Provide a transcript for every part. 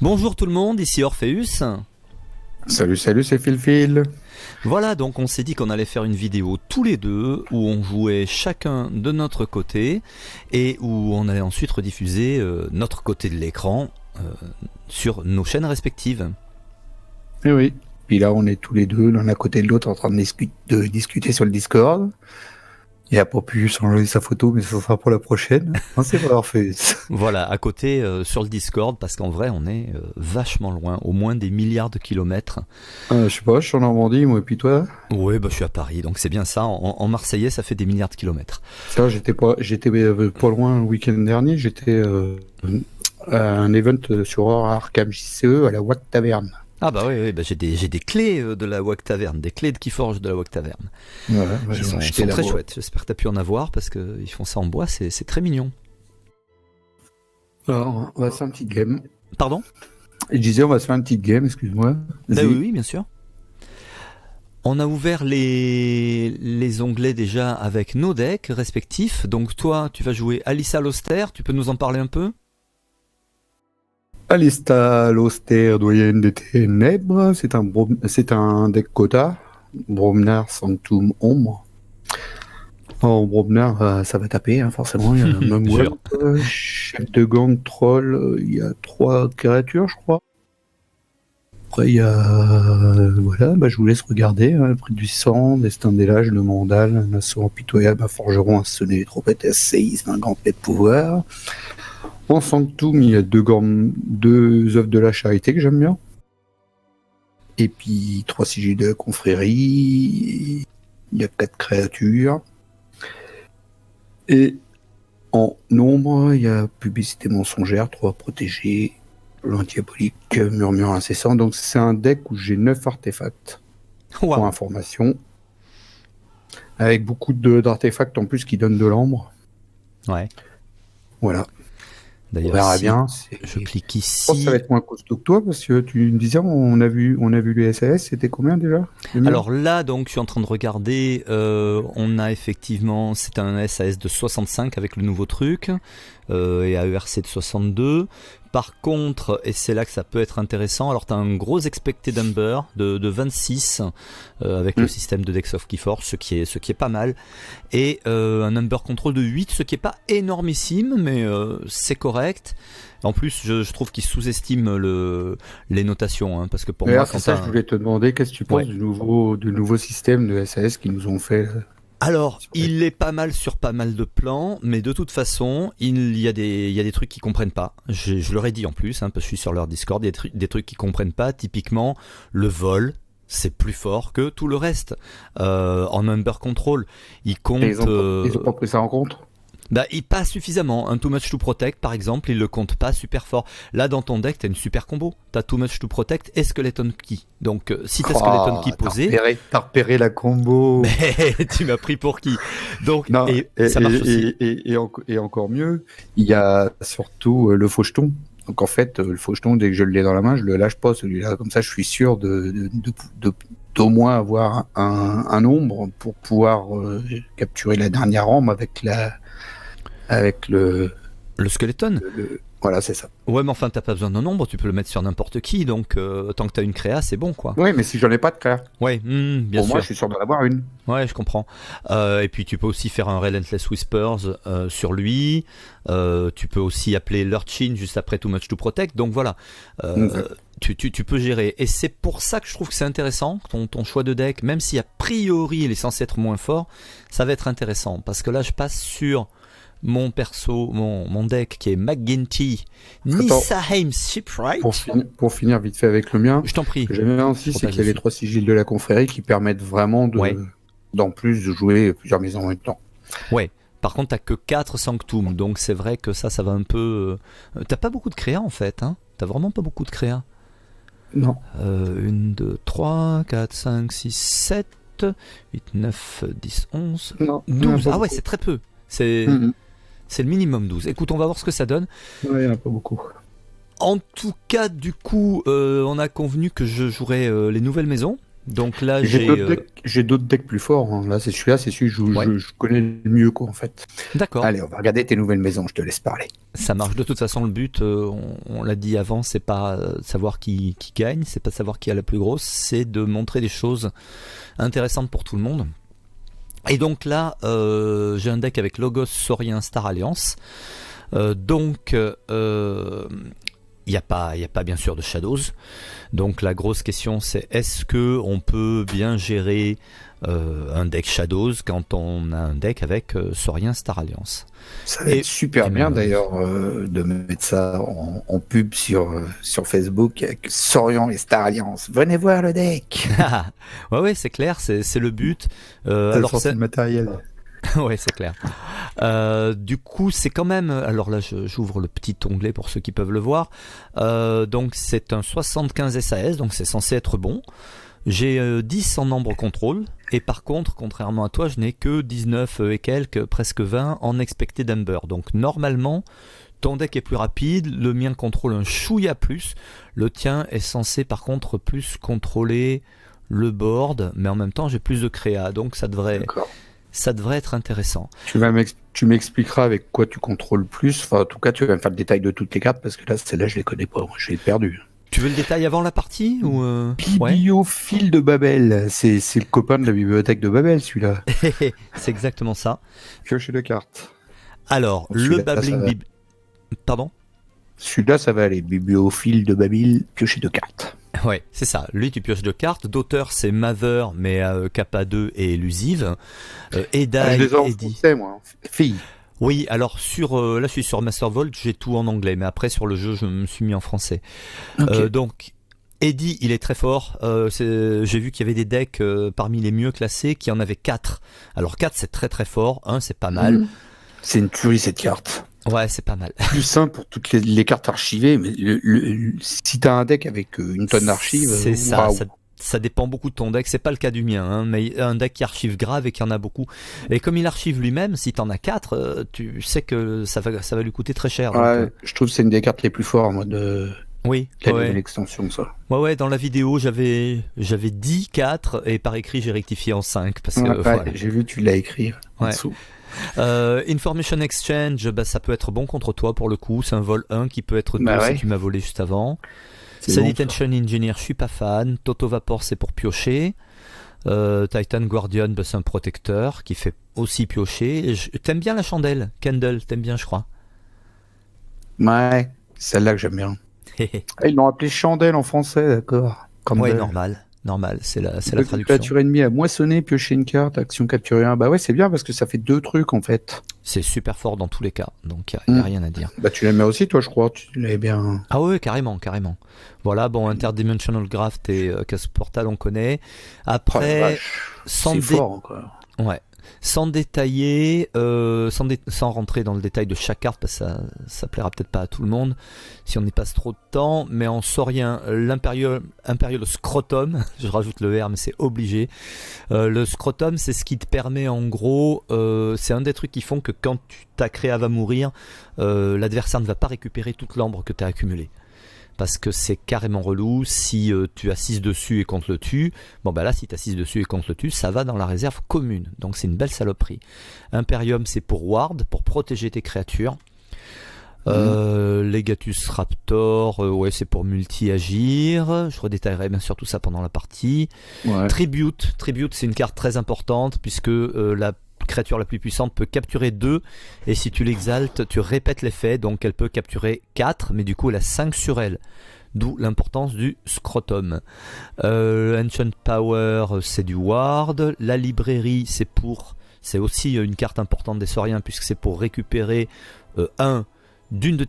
Bonjour tout le monde, ici Orpheus. Salut, salut, c'est Phil. Voilà, donc on s'est dit qu'on allait faire une vidéo tous les deux où on jouait chacun de notre côté et où on allait ensuite rediffuser notre côté de l'écran sur nos chaînes respectives. Et oui. Puis là, on est tous les deux l'un à côté de l'autre en train de discuter sur le Discord. Il n'a pas pu changer sa photo, mais ça sera pour la prochaine. Non, c'est pas Orpheus. Voilà, à côté sur le Discord, parce qu'en vrai on est vachement loin, au moins des milliards de kilomètres. Je sais pas, je suis en Normandie, moi, et puis toi? Oui, bah, je suis à Paris, donc c'est bien ça, en marseillais ça fait des milliards de kilomètres. Ça, j'étais pas loin le week-end dernier. J'étais à un event sur Arkham JCE à la Watt Taverne. Ah bah oui, bah j'ai des clés de la WAC Taverne, des clés de Keyforge de la WAC Taverne. Voilà, Ils sont très chouettes, j'espère que tu as pu en avoir parce qu'ils font ça en bois, c'est très mignon. Alors, on va se faire un petit game. Pardon? Je disais, on va se faire un petit game, excuse-moi. Bah oui, bien sûr. On a ouvert les onglets déjà avec nos decks respectifs, donc toi tu vas jouer Alyssa l'Austère, tu peux nous en parler un peu? Alista, l'austère doyenne des ténèbres, c'est un deck Kota, Bromnar Sanctum Ombre. En Bromnar, ça va taper, hein, forcément. Il y a un homme web, chef de gang, troll, il y a 3 créatures, je crois. Après, il y a. Voilà, je vous laisse regarder. Le prix du sang, destin des lâches, le mandal, un assaut impitoyable, un forgeron, un sonnet, trompette, un séisme, un grand paix de pouvoir. En Sanctum, il y a deux œuvres de la charité que j'aime bien. Et puis 3 sigils de confrérie. Il y a 4 créatures. Et en nombre, il y a publicité mensongère, 3 protégés, l'antiabolique, murmure incessant. Donc c'est un deck où j'ai 9 artefacts. Wow. Pour information. Avec beaucoup d'artefacts en plus qui donnent de l'ambre. Ouais. Voilà. D'ailleurs, on verra bien. Je clique ici. Je pense que ça va être moins costaud que toi parce que tu me disais, on a vu les SAS, c'était combien déjà? Alors là, donc, je suis en train de regarder. On a effectivement, c'est un SAS de 65 avec le nouveau truc et AERC de 62. Par contre, et c'est là que ça peut être intéressant, alors tu as un gros expected number de 26 avec le système de Dex of Keyforge, ce qui est pas mal, et un number control de 8, ce qui est pas énormissime, mais c'est correct. En plus, je trouve qu'ils sous-estiment les notations, hein, parce que pour moi, c'est ça, je voulais te demander, qu'est-ce que tu penses du nouveau système de SAS qu'ils nous ont fait? Alors, il est pas mal sur pas mal de plans, mais de toute façon, il y a des trucs qu'ils comprennent pas. Je leur ai dit en plus, hein, parce que je suis sur leur Discord, il y a des trucs qu'ils comprennent pas. Typiquement, le vol, c'est plus fort que tout le reste. En number control, ils comptent. Ils ont pas pris ça en compte? Bah, il passe suffisamment. Un Too Much to Protect, par exemple, il le compte pas super fort. Là, dans ton deck, t'as une super combo. T'as Too Much to Protect et Skeleton Key. Donc, si t'as Skeleton Key posé. T'as repéré la combo. Mais tu m'as pris pour qui? Donc, non, ça marche aussi. Et encore mieux, il y a surtout le faucheton. Donc, en fait, le faucheton, dès que je l'ai dans la main, je le lâche pas celui-là. Comme ça, je suis sûr d'au moins avoir un ombre pour pouvoir capturer la dernière arme avec le skeleton. Voilà, c'est ça. Ouais, mais enfin, t'as pas besoin d'un nombre, tu peux le mettre sur n'importe qui, donc tant que t'as une créa, c'est bon, quoi. Oui, mais si j'en ai pas de créa. Ouais, bien sûr. Moi, je suis sûr d'en avoir une. Ouais, je comprends. Et puis, tu peux aussi faire un Relentless Whispers sur lui. Tu peux aussi appeler Lurchin juste après Too Much to Protect. Donc voilà, tu peux gérer. Et c'est pour ça que je trouve que c'est intéressant, ton choix de deck, même si a priori il est censé être moins fort, ça va être intéressant. Parce que là, je passe sur mon perso, mon deck qui est McGinty Nissaheim Shipwright. Pour finir vite fait avec le mien, je t'en prie. Ce que j'aime bien aussi, c'est qu'il y a les 3 sigils de la confrérie qui permettent vraiment d'en plus de jouer plusieurs maisons en même temps. Ouais. Par contre, t'as que 4 Sanctum, donc c'est vrai que ça va un peu. T'as pas beaucoup de créa en fait, hein. T'as vraiment pas beaucoup de créa. Non. 1, 2, 3, 4, 5, 6, 7, 8, 9, 10, 11, non, 12. Ah ouais, c'est très peu. C'est le minimum 12. Écoute, on va voir ce que ça donne. Ouais, il n'y en a pas beaucoup. En tout cas, du coup, on a convenu que je jouerais les nouvelles maisons. Donc là, J'ai d'autres decks plus forts. Hein. Là, c'est celui-là, c'est celui que je connais le mieux, quoi, en fait. D'accord. Allez, on va regarder tes nouvelles maisons, je te laisse parler. Ça marche. De toute façon, le but, on l'a dit avant, c'est pas savoir qui gagne, c'est pas savoir qui a la plus grosse, c'est de montrer des choses intéressantes pour tout le monde. Et donc là, j'ai un deck avec Logos, Saurien, Star Alliance. Donc, il n'y a pas bien sûr de Shadows. Donc la grosse question c'est est-ce que on peut bien gérer un deck Shadows quand on a un deck avec Saurien Star Alliance. Ça va être super bien d'ailleurs de mettre ça en pub sur Facebook avec Saurien et Star Alliance. Venez voir le deck. ouais c'est clair, c'est le but. Alors c'est le matériel. Ouais, c'est clair. Du coup, c'est quand même... Alors là, j'ouvre le petit onglet pour ceux qui peuvent le voir. Donc, c'est un 75 SAS, donc c'est censé être bon. J'ai 10 en nombre contrôle. Et par contre, contrairement à toi, je n'ai que 19 et quelques, presque 20 en Expected Ember. Donc, normalement, ton deck est plus rapide. Le mien contrôle un chouïa plus. Le tien est censé, par contre, plus contrôler le board. Mais en même temps, j'ai plus de créa. Donc, ça devrait être intéressant. Tu m'expliqueras avec quoi tu contrôles plus. Enfin, en tout cas, tu vas me faire le détail de toutes les cartes parce que là, celle-là, je les connais pas. Je l'ai perdu. Tu veux le détail avant la partie ou Bibliophile de Babel. C'est le copain de la bibliothèque de Babel, celui-là. C'est exactement ça. Piocher de cartes. Alors, le Babbling... Pardon ? Celui-là, ça va aller. Bibliophile de Babel, piocher de cartes. Ouais, c'est ça. Lui, tu pioches de cartes. D'auteur, c'est Mather, mais K2 et élusive. Edai, je les ai en français, moi. Fille. Oui, alors là, je suis sur Master Vault, j'ai tout en anglais, mais après sur le jeu, je me suis mis en français. Okay. Donc, Eddie, il est très fort. J'ai vu qu'il y avait des decks parmi les mieux classés qui en avaient 4. Alors 4, c'est très très fort. 1, c'est pas mal. C'est une tuerie cette carte. Ouais, c'est pas mal. Plus simple pour toutes les cartes archivées, mais si t'as un deck avec une tonne d'archives, c'est ça. Ça dépend beaucoup de ton deck. C'est pas le cas du mien, hein, mais un deck qui archive grave et qui en a beaucoup. Et comme il archive lui-même, si t'en as 4, tu sais que ça va lui coûter très cher. Ouais, donc, je trouve que c'est une des cartes les plus fortes, moi, de la nouvelle extension, ça. Ouais, dans la vidéo, j'avais dit 4 et par écrit, j'ai rectifié en 5. Parce que, voilà. J'ai vu, tu l'as écrit en dessous. Information Exchange, ça peut être bon contre toi pour le coup. C'est un vol 1 qui peut être 2 si tu m'as volé juste avant. Sanitation Engineer, je suis pas fan. Toto Vapor, c'est pour piocher. Titan Guardian, c'est un protecteur qui fait aussi piocher. T'aimes bien la chandelle, Candle, t'aimes bien, je crois. Ouais, celle-là que j'aime bien. Ils l'ont appelé chandelle en français, d'accord. Ouais, normal, c'est la traduction. Créature ennemie à moissonner, piocher une carte, action capturer un. Bah ouais, c'est bien parce que ça fait 2 trucs en fait. C'est super fort dans tous les cas, donc il n'y a rien à dire. Bah tu l'aimais aussi toi, je crois, tu l'avais bien. Ah ouais, carrément. Voilà, bon, Interdimensional Graft et Casse Portal, on connaît. Après, c'est fort encore. Ouais. Sans détailler, sans rentrer dans le détail de chaque carte, parce que ça plaira peut-être pas à tout le monde si on y passe trop de temps, mais en Saurien, l'Imperial Scrotum, je rajoute le R mais c'est obligé, le Scrotum c'est ce qui te permet en gros, c'est un des trucs qui font que quand ta créa va mourir, l'adversaire ne va pas récupérer toute l'ambre que tu as accumulée. Parce que c'est carrément relou, si tu as 6 dessus et qu'on te le tue, là si tu as 6 dessus et qu'on te le tue, ça va dans la réserve commune, donc c'est une belle saloperie. Imperium c'est pour ward, pour protéger tes créatures. Legatus Raptor, c'est pour multi-agir, je redétaillerai bien sûr tout ça pendant la partie. Tribute c'est une carte très importante, puisque la créature la plus puissante peut capturer 2 et si tu l'exaltes tu répètes l'effet, donc elle peut capturer 4 mais du coup elle a 5 sur elle, d'où l'importance du Scrotum. Ancient Power c'est du ward. La librairie c'est aussi une carte importante des Sauriens, puisque c'est pour récupérer une ambre d'une de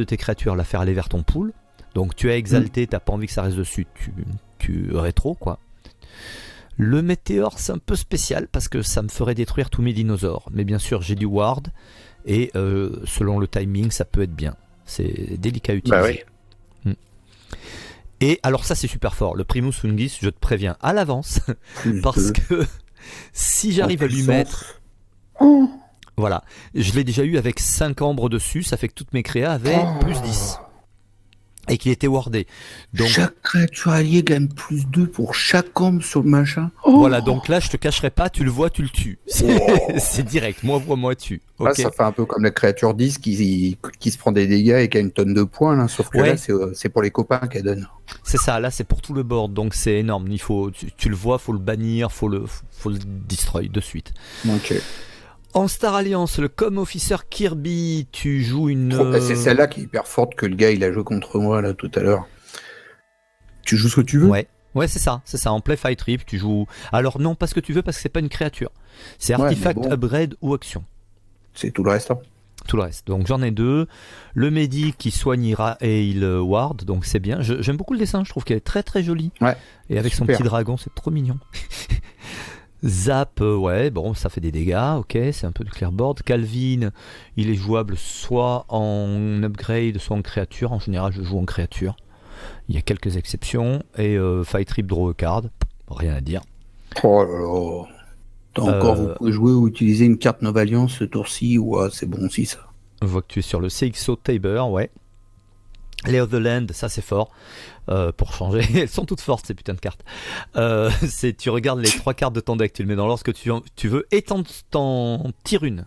tes créatures, la faire aller vers ton pool. Donc tu as exalté, t'as pas envie que ça reste dessus, tu rétro quoi. Le météore c'est un peu spécial parce que ça me ferait détruire tous mes dinosaures, mais bien sûr j'ai du ward et selon le timing ça peut être bien, c'est délicat à utiliser. Et alors ça c'est super fort, le Primus Fungis, je te préviens à l'avance parce que si j'arrive à lui mettre voilà, je l'ai déjà eu avec 5 ambres dessus, ça fait que toutes mes créas avaient plus 10. et qu'il était wardé. Donc Chaque créature alliée gagne plus 2 pour chaque homme sur le machin. voilà, donc là je te cacherai pas, tu le vois, tu le tues. C'est direct, moi vois, moi tue. Ah, Ok. ça fait un peu comme la créature 10 qui se prend des dégâts et qui a une tonne de points, là, sauf que Ouais. là, c'est pour les copains qu'elle donne. C'est ça, là c'est pour tout le board, donc c'est énorme. Il faut, tu le vois, faut le bannir, faut le destroy de suite. Ok. En Star Alliance, le Com Officer Kirby, tu joues une. C'est celle-là qui est hyper forte que le gars il a joué contre moi là tout à l'heure. Tu joues ce que tu veux. Ouais, c'est ça. En play fight trip, tu joues. Alors non, pas ce que tu veux parce que c'est pas une créature. C'est Ouais, artefact, mais bon. upgrade ou action. C'est tout le reste. Hein. Tout le reste. Donc j'en ai 2. Le Medic qui soignera et il ward, donc c'est bien. J'aime beaucoup le dessin, je trouve qu'elle est très très jolie. Ouais. Et avec son super. petit dragon, c'est trop mignon. Zap, ouais, bon, ça fait des dégâts, ok, c'est un peu du clearboard. Calvin, il est jouable soit en upgrade, soit en créature. En général, je joue en créature. Il y a quelques exceptions. Et Fight Trip Draw a Card, rien à dire. Oh là là. Encore, vous pouvez jouer ou utiliser une carte Nova Alliance ce tour-ci. Ouais, c'est bon aussi ça. On voit que tu es sur le CXO Tabor, ouais. Les Otherland, ça c'est fort. Pour changer, elles sont toutes fortes ces putains de cartes. Tu regardes les 3 cartes de ton deck, tu le mets dans l'ordre que tu veux et t'en tires une.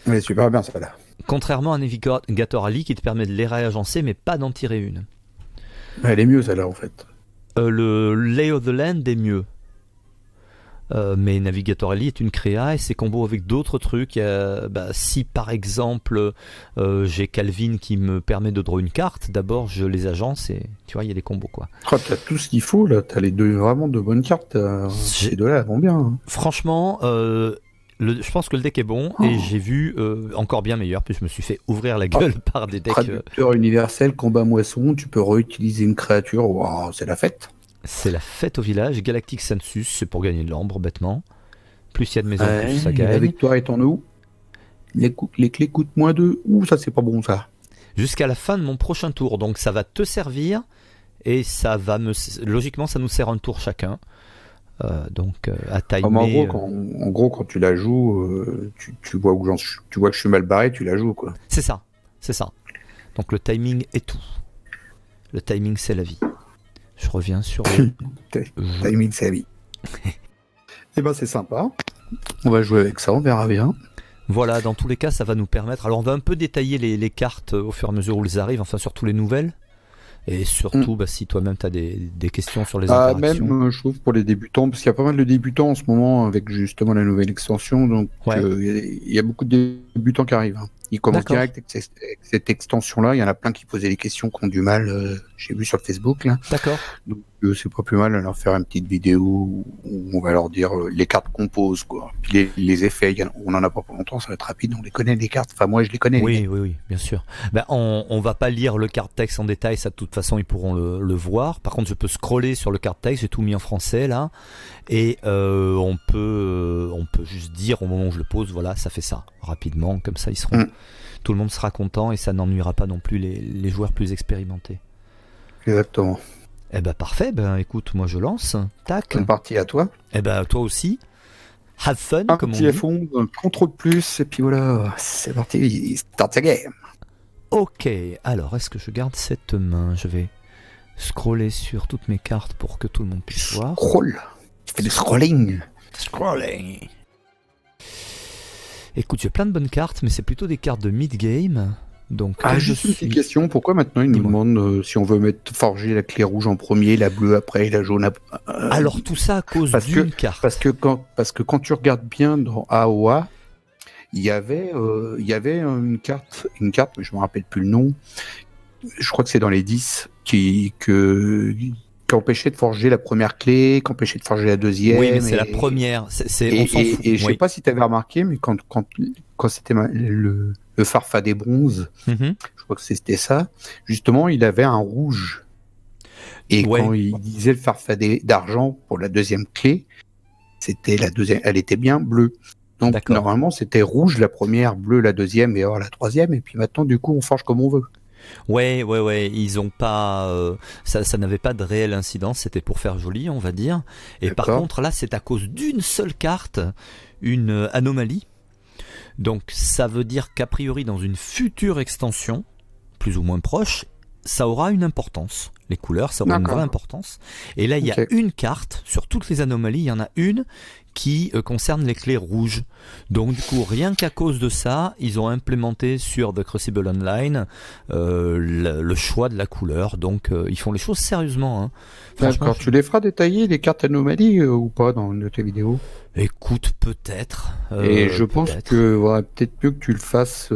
Ouais, super bien ça là. Contrairement à un Navigator Ali qui te permet de les réagencer mais pas d'en tirer une. Elle est mieux celle-là en fait. Le Lay of the Land est mieux. Mais Navigator Ali est une créa et c'est combo avec d'autres trucs. Si par exemple j'ai Calvin qui me permet de draw une carte, d'abord je les agence et tu vois, il y a des combos quoi. Oh, t'as tout ce qu'il faut là, t'as vraiment de bonnes cartes. Ces deux-là elles vont bien. Hein. Franchement, je pense que le deck est bon et j'ai vu encore bien meilleur, puis je me suis fait ouvrir la gueule par des decks. Traducteur universel, combat moisson, tu peux réutiliser une créature, wow, c'est la fête. C'est la fête au village. Galactic Census, c'est pour gagner de l'ambre, bêtement. Plus il y a de maisons, Ouais, plus ça la gagne. victoire est en où les clés coûtent moins 2. Ouh, ça c'est pas bon ça. Jusqu'à la fin de mon prochain tour, donc ça va te servir et ça va logiquement ça nous sert un tour chacun. Donc à timer. En gros, quand tu la joues, tu vois tu vois que je suis mal barré, tu la joues quoi. C'est ça. Donc le timing est tout. Le timing c'est la vie. Je reviens sur le timing c'est la vie. Eh ben c'est sympa. On va jouer avec ça, on verra bien. Voilà, dans tous les cas, ça va nous permettre. Alors on va un peu détailler les cartes au fur et à mesure où elles arrivent, enfin surtout les nouvelles. Et surtout, si toi-même tu as des questions sur les interactions. Même, je trouve, pour les débutants, parce qu'il y a pas mal de débutants en ce moment avec justement la nouvelle extension, donc il y a beaucoup de débutants qui arrivent. Hein. Ils commencent direct avec cette extension-là, il y en a plein qui posaient des questions, qui ont du mal, j'ai vu sur Facebook. Là. D'accord. Donc c'est pas plus mal de leur faire une petite vidéo où on va leur dire les cartes qu'on pose, quoi. Puis les effets, on en a pas pour longtemps, ça va être rapide, on les connaît les cartes, enfin moi je les connais. Oui, bien sûr. On va pas lire le card text en détail, ça de toute façon ils pourront le voir. Par contre je peux scroller sur le card text, j'ai tout mis en français là, et on peut juste dire au moment où je le pose, voilà, ça fait ça, rapidement, comme ça ils seront... Tout le monde sera content et ça n'ennuiera pas non plus les joueurs plus expérimentés. Exactement. Eh ben parfait, écoute, moi je lance. Tac. Bonne partie à toi. Eh ben toi aussi. Have fun, comme on dit. Un petit fond, contrôle plus, et puis voilà, c'est parti, start the game. Ok, alors est-ce que je garde cette main? Je vais scroller sur toutes mes cartes pour que tout le monde puisse voir. Scroll. Tu fais du scrolling. Scrolling. Écoute, j'ai plein de bonnes cartes, mais c'est plutôt des cartes de mid-game. Donc, juste une petite question, pourquoi maintenant ils nous demandent si on veut forger la clé rouge en premier, la bleue après, la jaune après Alors tout ça à cause d'une carte. Parce que quand tu regardes bien dans AOA, il y avait une carte, mais je me rappelle plus le nom, je crois que c'est dans les 10, qui empêchait de forger la première clé, qui empêchait de forger la deuxième. Oui, mais c'est la première. On s'en fout. Et je sais pas si tu avais remarqué, mais quand c'était le Farfa des bronzes, je crois que c'était ça, justement, il avait un rouge. Et quand il disait le Farfa d'argent pour la deuxième clé, c'était la deuxième, elle était bien bleue. Donc normalement, c'était rouge la première, bleu la deuxième et or la troisième. Et puis maintenant, du coup, on forge comme on veut. Ouais, ils ont pas, ça n'avait pas de réelle incidence, c'était pour faire joli, on va dire. Et par contre, là, c'est à cause d'une seule carte, une anomalie. Donc, ça veut dire qu'a priori, dans une future extension, plus ou moins proche, ça aura une importance. Les couleurs, ça aura une D'accord. vraie importance. Et là, il y a Ok. une carte, sur toutes les anomalies, il y en a une qui concerne les clés rouges. Donc du coup, rien qu'à cause de ça, ils ont implémenté sur The Crucible Online le choix de la couleur. Donc ils font les choses sérieusement. Hein. Franchement, D'accord. Tu les feras détailler, les cartes anomalies, ou pas dans une de tes vidéos? écoute, peut-être. Et je pense peut-être. que ouais, peut-être mieux que tu le fasses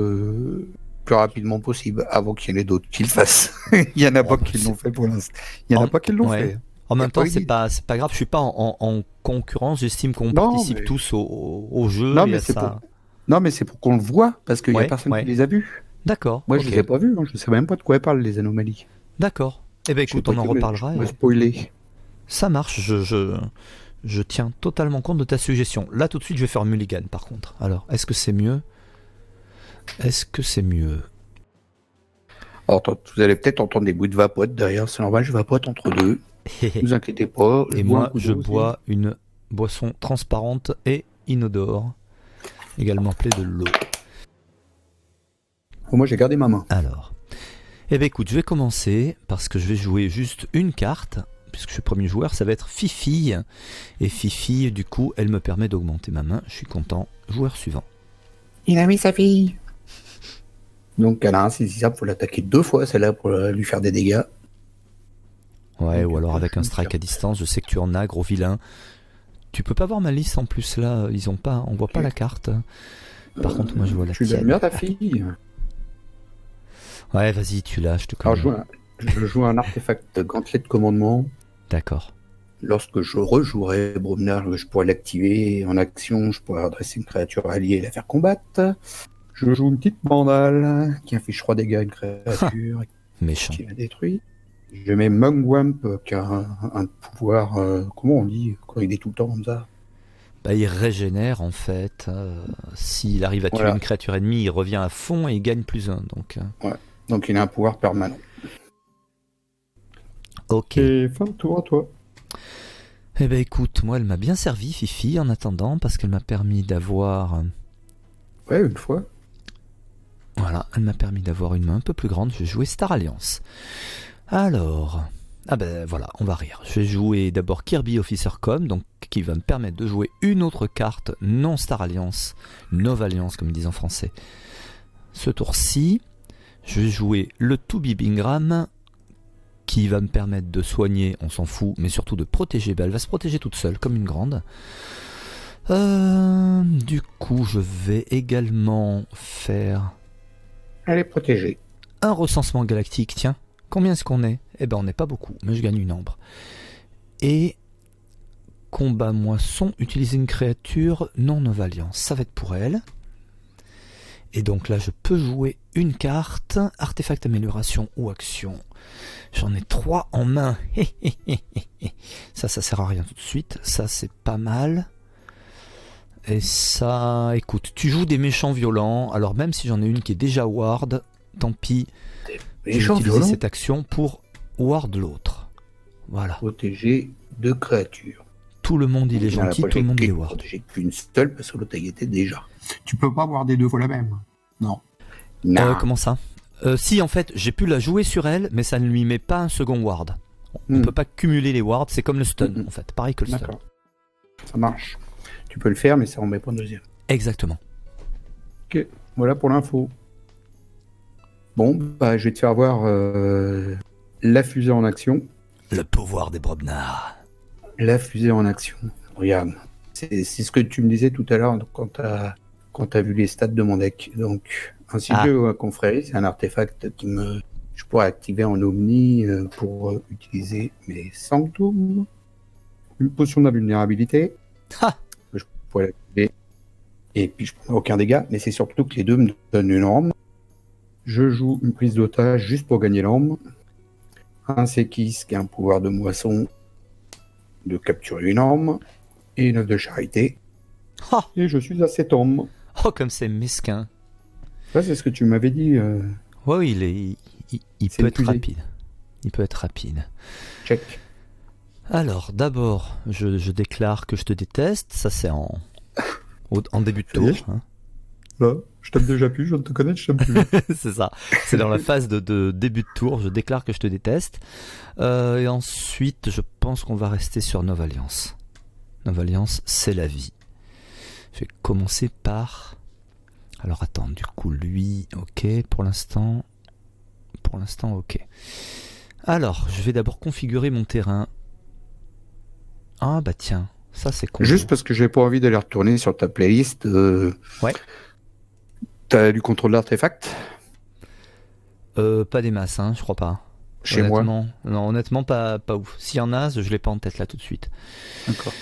plus rapidement possible, avant qu'il y en ait d'autres qui le fassent. Il y en a Oh, pas bah, qui c'est- l'ont fait pour l'instant. Il y en a En- pas qui l'ont ouais. fait. En Y a même temps, pas eu c'est d'idée. pas grave. Je suis pas en concurrence. J'estime qu'on Non, participe mais- tous au jeu Non, et mais à c'est ça. Non, mais c'est pour qu'on le voit, parce qu'il y a Ouais, personne ouais. qui les a vus. D'accord. Moi, ok. je les ai pas vus, hein. Je sais même pas de quoi elles parlent, les anomalies. D'accord. Eh ben Je sais écoute, pas on en qui me- reparlera. me et- spoiler. Ça marche. Je tiens totalement compte de ta suggestion. Là, tout de suite, je vais faire Mulligan, par contre. Alors, est-ce que c'est mieux? Est-ce que c'est mieux? Alors, vous allez peut-être entendre des bruits de vapote derrière, c'est normal, je vapote entre deux. Ne vous inquiétez pas. Et bois un moi, coup je d'eau aussi. bois une boisson transparente et inodore, également appelée de l'eau. Moi, j'ai gardé ma main. Alors, eh ben écoute, je vais commencer parce que je vais jouer juste une carte, puisque je suis premier joueur, ça va être Fifi. Et Fifi, du coup, elle me permet d'augmenter ma main. Je suis content. Joueur suivant. Il a mis sa fille. Donc, elle a insaisissable, faut l'attaquer 2 fois, celle-là, pour lui faire des dégâts. Ouais, Donc, ou alors après, avec je un me strike tire. à distance. Je sais que tu en as, gros vilain. Tu peux pas voir ma liste en plus là. Ils ont pas, on voit pas Ok. la carte. Par contre, moi je vois la Tu l'aimes tienne. bien, ta fille? Ouais, vas-y, tu l'as, je te Alors, connais. je joue un artefact gantelet de commandement. D'accord. Lorsque je rejouerai Bromnar, je pourrais l'activer en action, je pourrais adresser une créature alliée et la faire combattre. Je joue une petite mandale qui inflige 3 dégâts à une créature Méchant. qui la détruit. Je mets Mungwamp qui a un pouvoir, comment on dit, quand il est tout le temps comme ça. Bah, il régénère en fait. S'il arrive à tuer Voilà. une créature ennemie, il revient à fond et il gagne +1. Donc, Donc il a un pouvoir permanent. ok. Et fin de tour à toi. Eh ben écoute, moi elle m'a bien servi, Fifi, en attendant, parce qu'elle m'a permis d'avoir. Ouais, une fois. Voilà, elle m'a permis d'avoir une main un peu plus grande. Je vais jouer Star Alliance. Alors. Ah ben voilà, on va rire. Je vais jouer d'abord Kirby Officer Com, donc qui va me permettre de jouer une autre carte non Star Alliance, Nova Alliance comme ils disent en français. Ce tour-ci, je vais jouer le Tubi Bingram, qui va me permettre de soigner, on s'en fout, mais surtout de protéger. Ben, elle va se protéger toute seule, comme une grande. Du coup, je vais également faire Elle est protégée. un recensement galactique. Tiens, combien est-ce qu'on est? Eh ben, on n'est pas beaucoup, mais je gagne une ambre. Et combat moisson, utiliser une créature non Nova Alliance. Ça va être pour elle. Et donc là, je peux jouer une carte, artefact amélioration ou action. J'en ai 3 en main. Ça sert à rien tout de suite. Ça, c'est pas mal. Et ça, écoute, tu joues des méchants violents. Alors même si j'en ai une qui est déjà ward, tant pis. Les Je vais gens utiliser violents cette action pour ward l'autre. Voilà. protégés de créatures. Tout le monde, il est gentil, tout le monde, il est ward. Protégé qu'une seule parce que l'autre y était déjà. Tu peux pas avoir des 2 fois la même. Non. Non. Comment ça? Si, en fait, j'ai pu la jouer sur elle, mais ça ne lui met pas un second ward. On peut pas cumuler les wards, c'est comme le stun, en fait. Pareil que le stun. D'accord. Ça marche. Tu peux le faire, mais ça en met pas un deuxième. Exactement. Ok, voilà pour l'info. Bon, bah, je vais te faire voir la fusée en action. Le pouvoir des Brobnar. La fusée en action. Regarde. C'est ce que tu me disais tout à l'heure quand t'as vu les stats de mon deck. Donc, ainsi que confrérie, c'est un artefact je pourrais activer en Omni pour utiliser mes Sanctum. Une potion d'invulnérabilité. Ha. Je pourrais l'activer. Et puis, je prends aucun dégât. Mais c'est surtout que les deux me donnent une arme. Je joue une prise d'otage juste pour gagner l'arme. Un Sekis qui a un pouvoir de moisson de capturer une arme. Et une œuvre de charité. Ha. Et je suis à 7 armes. Oh, comme c'est mesquin. Ça, c'est ce que tu m'avais dit. Ouais, oui, il C'est peut une être fusée. rapide. Il peut être rapide. Check. Alors, d'abord, je déclare que je te déteste. Ça, c'est en début de Ça y est. tour. Hein. Là, je t'aime déjà plus, je viens de te connaître, je t'aime plus. C'est ça. C'est dans la phase de début de tour. Je déclare que je te déteste. Et ensuite, je pense qu'on va rester sur Nova Alliance. Nova Alliance, c'est la vie. Je vais commencer par... Alors attends, du coup, lui, ok, pour l'instant, ok. Alors, je vais d'abord configurer mon terrain. Ah bah tiens, ça c'est con. Juste parce que j'ai pas envie d'aller retourner sur ta playlist. Ouais. T'as du contrôle d'artefact Pas des masses, hein, je crois pas. chez moi? Non, honnêtement, pas ouf. S'il y en a, je l'ai pas en tête là tout de suite. D'accord.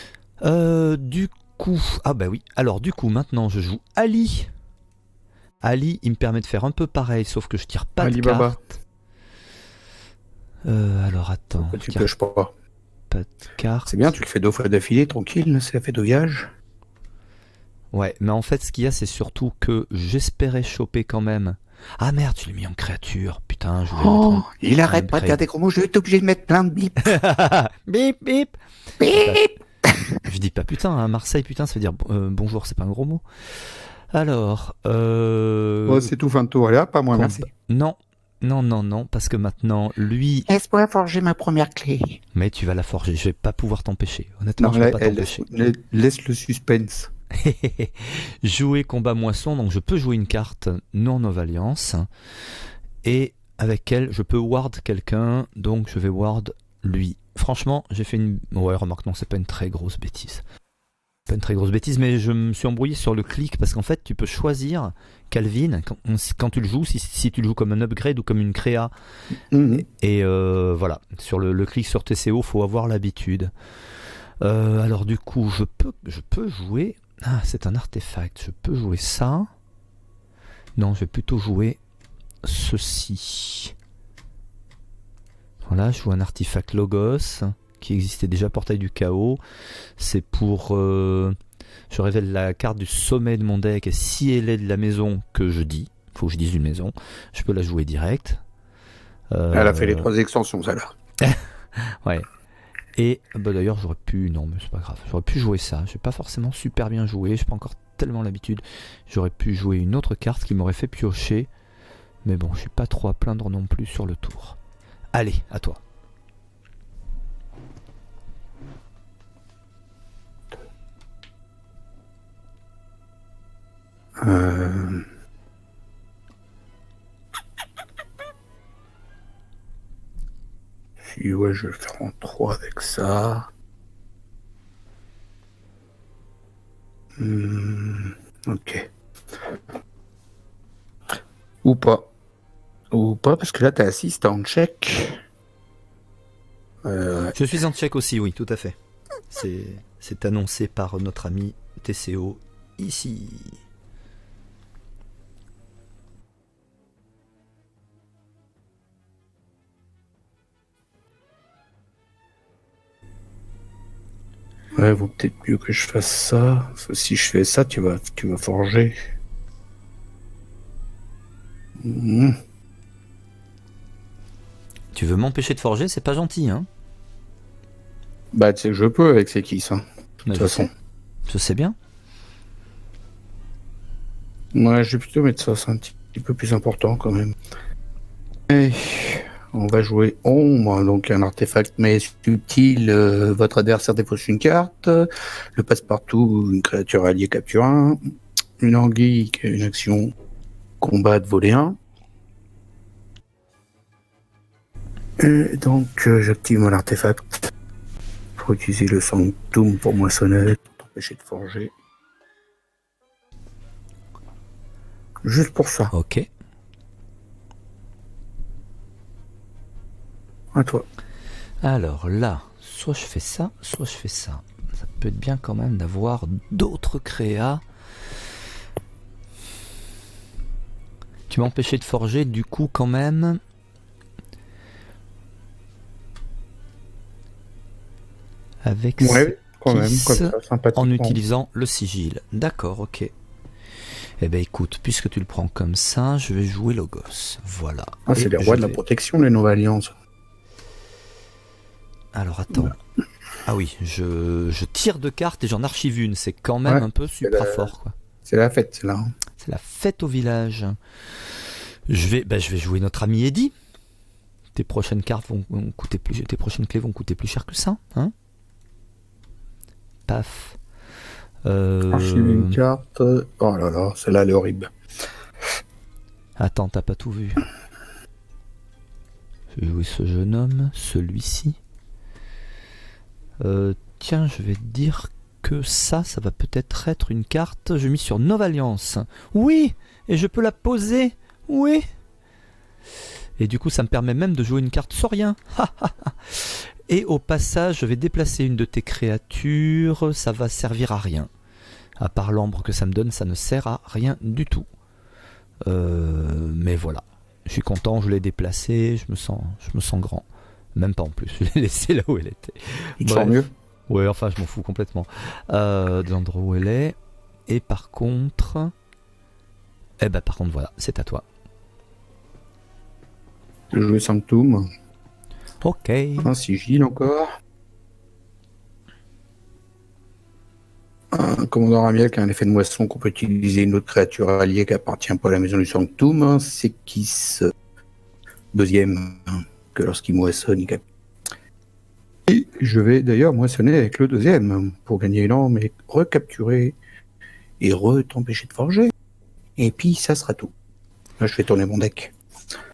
Du coup, ah bah oui. Alors du coup, maintenant, je joue Ali. Ali, il me permet de faire un peu pareil, sauf que je tire pas de Alibaba. cartes. Alors attends. Pourquoi tu tire pioches pas? pas de cartes. C'est bien, tu le fais 2 fois d'affilée, tranquille, c'est la fête au village. Ouais, mais en fait, ce qu'il y a, c'est surtout que j'espérais choper quand même. Ah merde, tu l'as mis en créature. Putain, je voulais le mettre en... Il arrête pas de dire des gros mots, je vais être obligé de mettre plein de bip. Bip, bip. Bip. Je dis pas putain, hein, Marseille, putain, ça veut dire bonjour, c'est pas un gros mot. Alors, Oh, c'est tout fin de tour, allez hop, pas moi, merci. Non, parce que maintenant, lui... Laisse-moi forger ma première clé. Mais tu vas la forger, je vais pas pouvoir t'empêcher. Honnêtement, Non, je vais pas t'empêcher. laisse le suspense. Jouer combat moisson, donc je peux jouer une carte non Nova Alliance. Et avec elle, je peux ward quelqu'un, donc je vais ward lui. Franchement, j'ai fait une... Ouais, remarque, non, c'est pas une très grosse bêtise. Pas une très grosse bêtise, mais je me suis embrouillé sur le clic parce qu'en fait, tu peux choisir Calvin quand tu le joues, si tu le joues comme un upgrade ou comme une créa. Et voilà, sur le clic sur TCO, faut avoir l'habitude. Alors du coup, je peux jouer... Ah, c'est un artefact, je peux jouer ça. Non, je vais plutôt jouer ceci. Voilà, je joue un artefact Logos qui existait déjà, Portail du Chaos. C'est pour... je révèle la carte du sommet de mon deck et si elle est de la maison que je dis, il faut que je dise une maison, je peux la jouer direct. Elle a fait les 3 extensions, celle-là. Ouais. Et bah d'ailleurs j'aurais pu, non mais c'est pas grave, j'aurais pu jouer ça, j'ai pas forcément super bien joué, j'ai pas encore tellement l'habitude, j'aurais pu jouer une autre carte qui m'aurait fait piocher, mais bon je suis pas trop à plaindre non plus sur le tour. Allez, à toi. Si ouais, je vais le faire en 3 avec ça. Ok. Ou pas. Ou pas, parce que là, t'es assis, t'es en check. Je suis en check aussi, oui, tout à fait. C'est annoncé par notre ami TCO ici. Ouais, vaut peut-être mieux que je fasse ça. Parce que si je fais ça, tu vas forger. Tu veux m'empêcher de forger, c'est pas gentil, hein? Bah, tu sais que je peux avec ces keys, hein. De toute façon. Je sais bien. Ouais, je vais plutôt mettre ça, c'est un petit peu plus important quand même. Et on va jouer ombre, donc un artefact mais subtil. Votre adversaire défausse une carte. Le passe-partout, une créature alliée capture 1. Une anguille qui a une action combat de voler 1. Et donc j'active mon artefact pour utiliser le sanctum pour moissonner, pour t'empêcher de forger. Juste pour ça. Ok. À toi. Alors là, soit je fais ça, soit je fais ça. Ça peut être bien quand même d'avoir d'autres créas. Tu m'as empêché de forger, du coup quand même... Avec ouais, quand même, comme ça, en utilisant le sigil. D'accord, ok. Eh ben écoute, puisque tu le prends comme ça, je vais jouer Logos. Voilà. Ah, c'est les rois de la protection, les Nova Alliance. Alors attends. Ouais. Ah oui, je tire 2 cartes et j'en archive une. C'est quand même un peu supra fort, quoi. C'est la fête, là. C'est la fête au village. Je vais jouer notre ami Eddie. Tes prochaines cartes vont coûter plus, tes prochaines clés vont coûter plus cher que ça, hein? Paf. Archive une carte. Oh là là, celle-là elle est horrible. Attends, t'as pas tout vu. Je vais jouer ce jeune homme, celui-ci. Tiens, je vais te dire que ça va peut-être être une carte. Je mise sur Nova Alliance. Oui, et je peux la poser. Oui. Et du coup, ça me permet même de jouer une carte sans rien. Et au passage, je vais déplacer une de tes créatures. Ça va servir à rien. À part l'ambre que ça me donne, ça ne sert à rien du tout. Mais voilà. Je suis content, je l'ai déplacée. Je me sens grand. Même pas en plus. Je l'ai laissée là où elle était. Tu te sens mieux? Ouais, enfin, je m'en fous complètement. De l'endroit où elle est. Et par contre... voilà, c'est à toi. Je vais jouer Sanctum. Ok. Un sigil encore. Un commandant Amiel qui a un effet de moisson qu'on peut utiliser une autre créature alliée qui appartient pas à la maison du Sanctum. C'est qui ce deuxième que lorsqu'il moissonne, il capte. Et je vais d'ailleurs moissonner avec le deuxième pour gagner une arme et recapturer et t'empêcher de forger. Et puis ça sera tout. Là je fais tourner mon deck.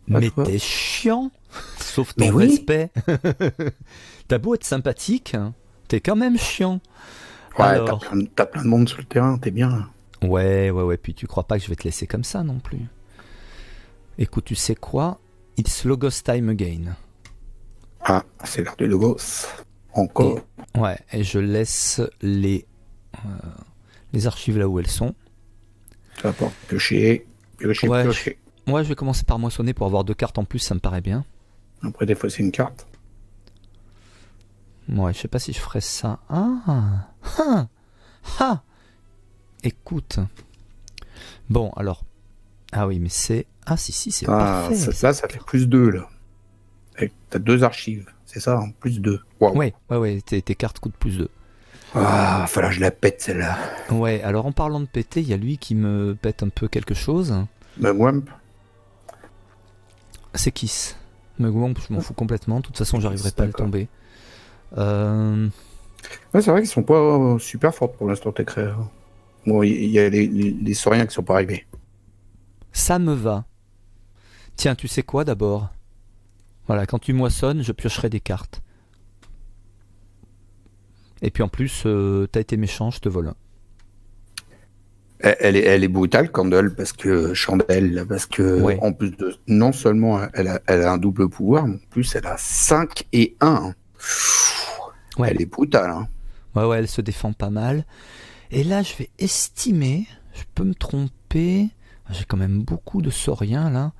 Mais t'es chiant. Sauf ton Mais oui. respect. T'as beau être sympathique, hein, t'es quand même chiant. Ouais, Alors... t'as plein de monde sur le terrain, t'es bien. Ouais, puis tu crois pas que je vais te laisser comme ça non plus. Écoute, tu sais quoi? It's Logos time again. Ah, c'est l'heure du Logos. Encore. Et je laisse les archives là où elles sont. Ça va piocher. Moi, je vais commencer par moissonner pour avoir 2 cartes en plus, ça me paraît bien. Après, des fois, c'est une carte. Ouais, je sais pas si je ferais ça. Écoute. Bon, alors. Ah oui, mais c'est... Ah si, c'est parfait. Ça fait plus 2, là. T'as 2 archives, c'est ça, hein, plus 2. Wow. Ouais, tes cartes coûtent plus 2. Ah, falloir que je la pète, celle-là. Ouais, alors en parlant de péter, il y a lui qui me pète un peu quelque chose. Mugwump. C'est Kiss. Mugwump, je m'en fous complètement. De toute façon, j'arriverai pas à le tomber. Ouais, c'est vrai qu'ils sont pas super fortes pour l'instant, tes créateurs. Bon, il y a les sauriens qui sont pas arrivés. Ça me va. Tiens, tu sais quoi d'abord? Voilà, quand tu moissonnes, je piocherai des cartes. Et puis en plus, t'as été méchant, je te vole un. Elle est brutale, Candle, parce que Chandelle, parce que Ouais. en plus de non seulement elle a un double pouvoir, mais en plus elle a 5 et 1. Ouais. Elle est brutale. Hein. Ouais, elle se défend pas mal. Et là, je vais estimer, je peux me tromper, j'ai quand même beaucoup de sauriens là.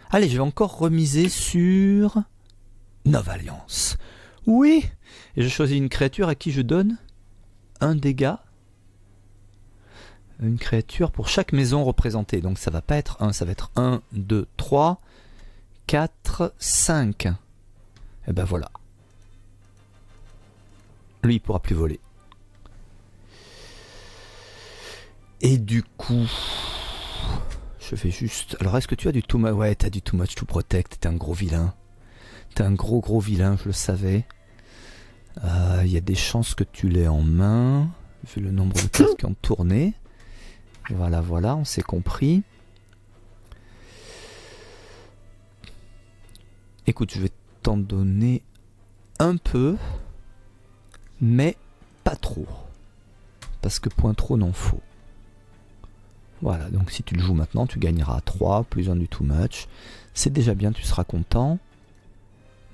Allez, je vais encore remiser sur Nova Alliance. Oui. Et je choisis une créature à qui je donne un dégât. Une créature pour chaque maison représentée. Donc ça va pas être 1, ça va être 1, 2, 3, 4, 5. Et ben voilà. Lui, il pourra plus voler. Et du coup... Je vais juste... Alors, est-ce que tu as du too much... Ouais, t'as du too much to protect. T'es un gros vilain. T'es un gros vilain, je le savais. Il y a des chances que tu l'aies en main. Vu le nombre de cartes qui ont tourné. Voilà, on s'est compris. Écoute, je vais t'en donner un peu. Mais pas trop. Parce que point trop n'en faut. Voilà, donc si tu le joues maintenant, tu gagneras 3, plus 1 du too much. C'est déjà bien, tu seras content.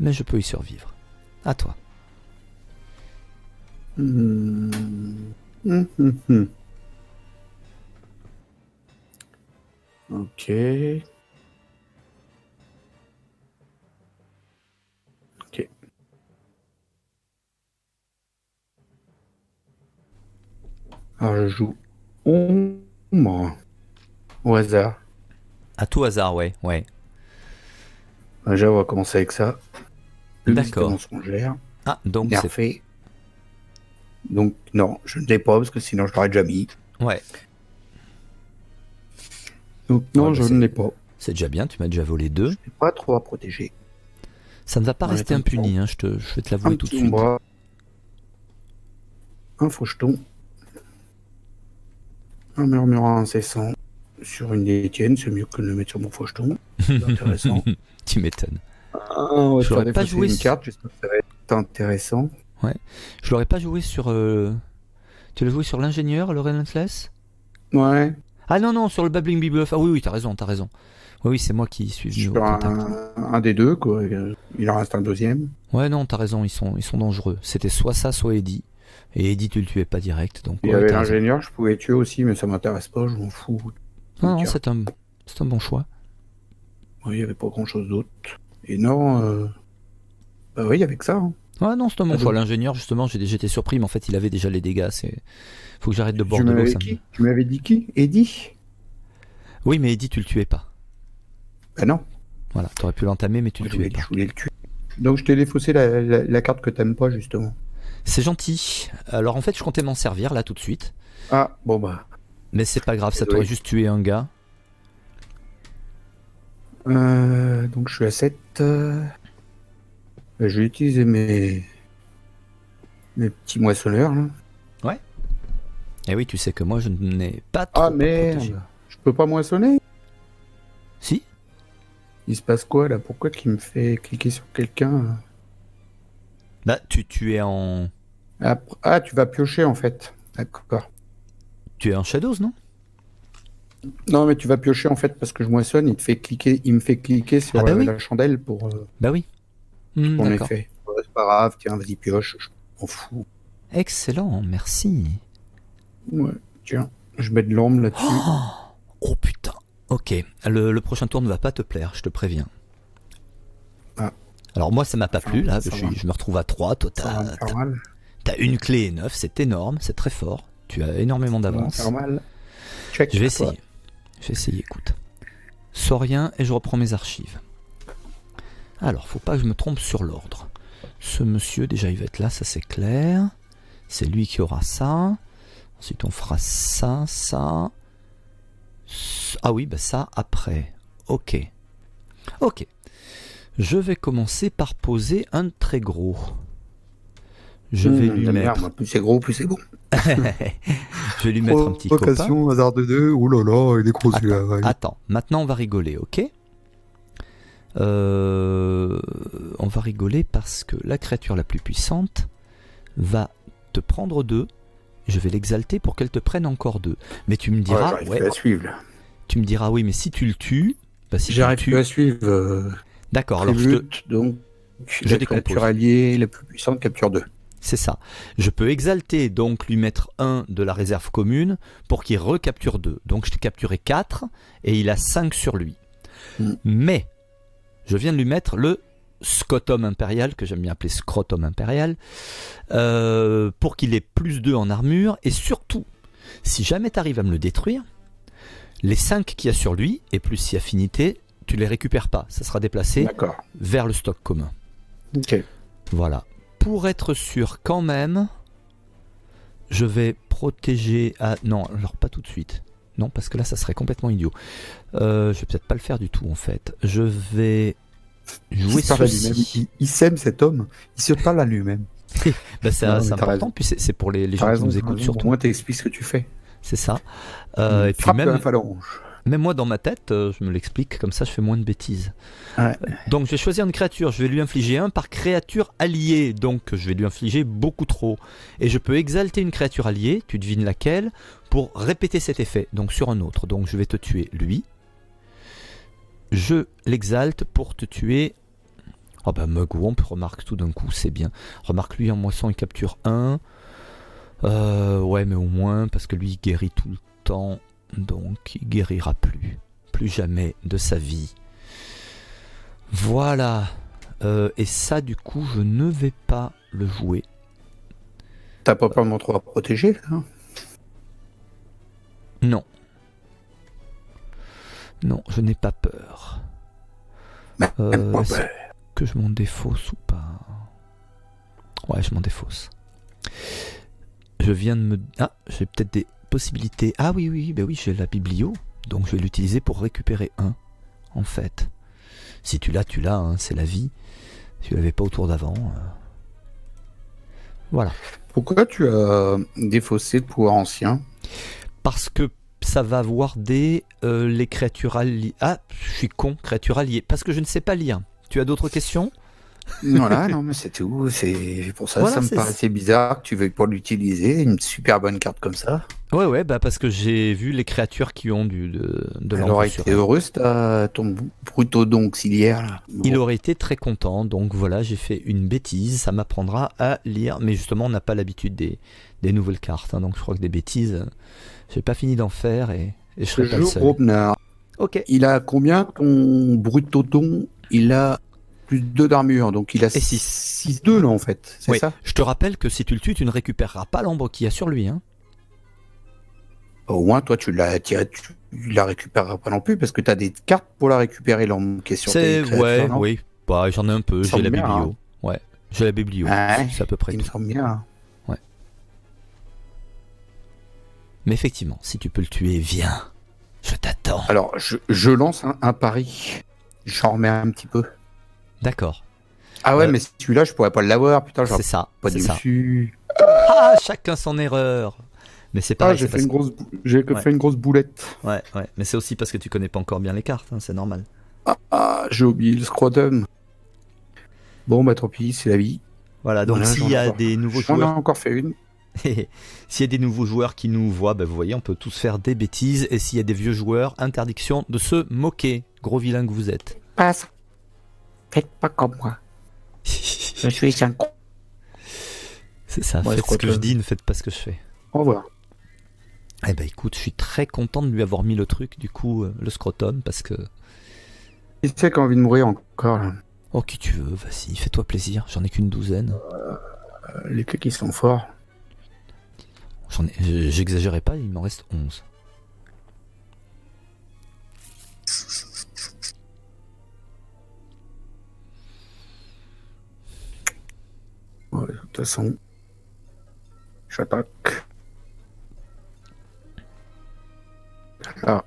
Mais je peux y survivre. À toi. Ok. Alors je joue ombre au hasard. À tout hasard, ouais. Déjà, on va commencer avec ça. D'accord. Mensongère. Ah, donc nerfé. Donc non, je ne l'ai pas parce que sinon je l'aurais déjà mis. Ouais. Donc non, Ouais, je bah, ne l'ai pas. C'est déjà bien, tu m'as déjà volé 2. Je n'ai pas trop à protéger. Ça ne va pas Ouais, rester impuni, hein, je vais te l'avouer Un tout de petit suite. ombre. Un faucheton. Un murmurant incessant. Sur une des tiennes, c'est mieux que de le mettre sur mon faucheton. C'est intéressant. Tu m'étonnes. On va Je te l'aurais faire pas défausser joué une sur- carte, j'espère que ça va être intéressant. Je l'aurais pas joué sur... Tu l'as joué sur l'ingénieur, le Relentless? Ouais, Ah non, non, sur le Babbling Biblioph. Ah oui, oui, t'as raison, t'as raison. Oui, oui, c'est moi qui suis venu au sur contact. un des deux, quoi. Il en reste un deuxième. Ouais, non, t'as raison, ils sont dangereux. C'était soit ça, soit Eddie. Et Eddie, tu le tuais pas direct, donc Il y ouais, avait t'as raison. l'ingénieur, je pouvais tuer aussi, mais ça m'intéresse pas, je m'en fous. Non, non, Tiens. c'est un bon choix. Oui, il n'y avait pas grand chose d'autre. Et non, bah oui, avec ça. Hein. Ouais, non, c'est un bon Ah, choix. donc- L'ingénieur, justement, j'étais surpris, mais en fait, il avait déjà les dégâts. Faut que j'arrête de Tu bordeaux. m'avais Ça qui Tu m'avais dit qui Eddie Oui, mais Eddie, tu le tuais pas. Bah non, Voilà, t'aurais pu l'entamer, mais tu le tuais pas. je voulais le tuer. Donc je t'ai défaussé la carte que t'aimes pas, justement. C'est gentil. Alors en fait, je comptais m'en servir là tout de suite. Ah, bon bah. Mais c'est pas grave, ça Désolé. t'aurait juste tué un gars. Donc je suis à 7. Je vais utiliser mes petits moissonneurs, là. Et oui, tu sais que moi, je n'ai pas trop Ah à protéger. merde, je peux pas moissonner. Si. Il se passe quoi, là? Pourquoi qu'il me fait cliquer sur quelqu'un? Bah, tu es en... Ah, tu vas piocher, en fait. D'accord. Tu es en Shadows, non? Non, mais tu vas piocher en fait parce que je moissonne, il me fait cliquer sur Ah bah oui. la chandelle pour Bah oui. mon D'accord. effet. Ouais, c'est pas grave, tiens, vas-y, pioche, je m'en fous. Excellent, merci. Ouais, tiens, je mets de l'ombre là-dessus. Oh putain. Ok, le prochain tour ne va pas te plaire, je te préviens. Ah. Alors moi, ça m'a pas Ça plu, va, là, ça va. je me retrouve à 3, toi Ça va me faire mal. t'as une clé et 9, c'est énorme, c'est très fort. Tu as énormément Ça va me d'avance. faire mal. Check. Je vais toi. essayer. Je vais essayer, écoute. Saurien et je reprends mes archives. Alors, faut pas que je me trompe sur l'ordre. Ce monsieur, déjà, il va être là, ça c'est clair. C'est lui qui aura ça. Ensuite, on fera ça, ça. Ah oui, bah ça après. Ok. Ok. Je vais commencer par poser un très gros. Je vais lui la mettre... merde, moi, plus c'est gros, plus c'est bon. Je vais lui mettre un petit copain. Provocation, hasard de 2, oh là là, il est gros celui-là. Attends, ouais. attends, maintenant on va rigoler, ok? On va rigoler parce que la créature la plus puissante va te prendre 2. Je vais l'exalter pour qu'elle te prenne encore 2. Mais tu me diras, j'arrive ouais, plus à suivre là. tu me diras, oui, mais si tu le tues, bah si tu le J'arrive plus tues, à suivre. d'accord. Alors Donc, je la décompose. créature alliée la plus puissante capture 2. c'est ça. Je peux exalter, donc lui mettre 1 de la réserve commune pour qu'il recapture 2. Donc je t'ai capturé 4 et il a 5 sur lui. Mais je viens de lui mettre le Scotum impérial, que j'aime bien appeler Scrotum impérial, pour qu'il ait plus 2 en armure. Et surtout, si jamais tu arrives à me le détruire, les 5 qu'il y a sur lui, et plus si affinité, tu les récupères pas. Ça sera déplacé D'accord. vers le stock commun. Ok. Voilà. Pour être sûr quand même, je vais protéger... Ah non, alors pas tout de suite. Non, parce que là, ça serait complètement idiot. Je vais peut-être pas le faire du tout, en fait. Je vais jouer Il se parle à lui-même. ceci. Il s'aime cet homme. Il se parle à lui-même. Bah, c'est Non, mais c'est t'as important, raison. puis c'est pour les T'as gens qui raison, nous t'as écoutent raison. surtout. Au moins, t'expliques ce que tu fais. C'est ça. Et puis Frappe de la même, phalange. même moi, dans ma tête, je me l'explique, comme ça, je fais moins de bêtises. Ouais. Donc, je vais choisir une créature. Je vais lui infliger 1 par créature alliée. Donc, je vais lui infliger beaucoup trop. Et je peux exalter une créature alliée, tu devines laquelle, pour répéter cet effet, donc sur un autre. Donc, je vais te tuer lui. Je l'exalte pour te tuer... Oh bah Mugwump, remarque tout d'un coup, c'est bien. Remarque lui en moisson, il capture 1. Ouais, mais au moins, parce que lui, il guérit tout le temps. Donc, il guérira plus. Plus jamais de sa vie. Voilà. Et ça, du coup, je ne vais pas le jouer. T'as pas peur de m'en trop à protéger, hein? Non. Non, je n'ai pas peur. Est-ce que je m'en défausse ou pas? Ouais, je m'en défausse. Je viens de me... Ah, j'ai peut-être des possibilités. Ah oui, oui, bah oui, j'ai la biblio. Donc je vais l'utiliser pour récupérer un, en fait. Si tu l'as, tu l'as, hein, c'est la vie. Si tu l'avais pas au tour d'avant... Voilà. Pourquoi tu as défaussé de pouvoir ancien? Parce que ça va warder les créatures alliées. Ah, je suis con, créatures alliées. Parce que je ne sais pas lire. Tu as d'autres questions? Voilà, non, mais c'est tout. C'est pour ça, Voilà, ça me c'est- paraissait bizarre que tu veuilles pas l'utiliser. Une super bonne carte comme ça. Ouais, bah parce que j'ai vu les créatures qui ont de Elle l'encre aurait sur été elles. heureuse, ton brutodon auxiliaire, là. Il Bon. aurait été très content, donc voilà, j'ai fait une bêtise, ça m'apprendra à lire, mais justement on n'a pas l'habitude des nouvelles cartes, hein, donc je crois que des bêtises, j'ai pas fini d'en faire et je serai pas le Joe seul. Brobnar, Ok. il a combien ton brutodon? Il a plus 2 d'armure, donc il a Et six. 6-2 là en fait, c'est Oui, ça? je te rappelle que si tu le tues, tu ne récupéreras pas l'ambre qu'il y a sur lui, hein. Au moins, toi, tu l'as tiré, tu la récupéreras pas non plus, parce que tu as des cartes pour la récupérer, l'homme qui est sur tes créatures, Ouais, non? oui, bah j'en ai un peu, Il j'ai semble la bien, biblio. hein. Ouais, j'ai la biblio, Ouais, c'est à peu près il me tout. semble bien. Mais effectivement, si tu peux le tuer, viens, je t'attends. Alors, je lance un pari. J'en remets un petit peu. D'accord, Ah ouais, Euh, mais celui-là, je pourrais pas l'avoir. Putain, j'aurais c'est ça, pas c'est ça. dessus. Ah, chacun son erreur. Mais c'est Ah, pareil, j'ai c'est fait parce une grosse, j'ai Ouais. fait une grosse boulette. Ouais, mais c'est aussi parce que tu connais pas encore bien les cartes, hein, c'est normal. Ah, j'ai oublié le scrotum. Bon, bah tant pis, c'est la vie. Voilà, donc Voilà, s'il y a des nouveaux j'en ai joueurs, encore fait une. s'il y a des nouveaux joueurs qui nous voient, ben vous voyez, on peut tous faire des bêtises. Et s'il y a des vieux joueurs, interdiction de se moquer, gros vilain que vous êtes. Passe. Faites pas comme moi. Je suis un con. C'est ça, Ouais, faites ce que je scrotum. dis, ne faites pas ce que je fais. Au revoir. Eh ben écoute, je suis très content de lui avoir mis le truc, du coup, le scrotum, parce que... Qui c'est qui a envie de mourir encore là? Oh, qui tu veux, vas-y, fais-toi plaisir, j'en ai qu'une douzaine. Les clics, ils sont forts. J'exagérais pas, il m'en reste 11. Ouais, de toute façon, j'attaque. Ah,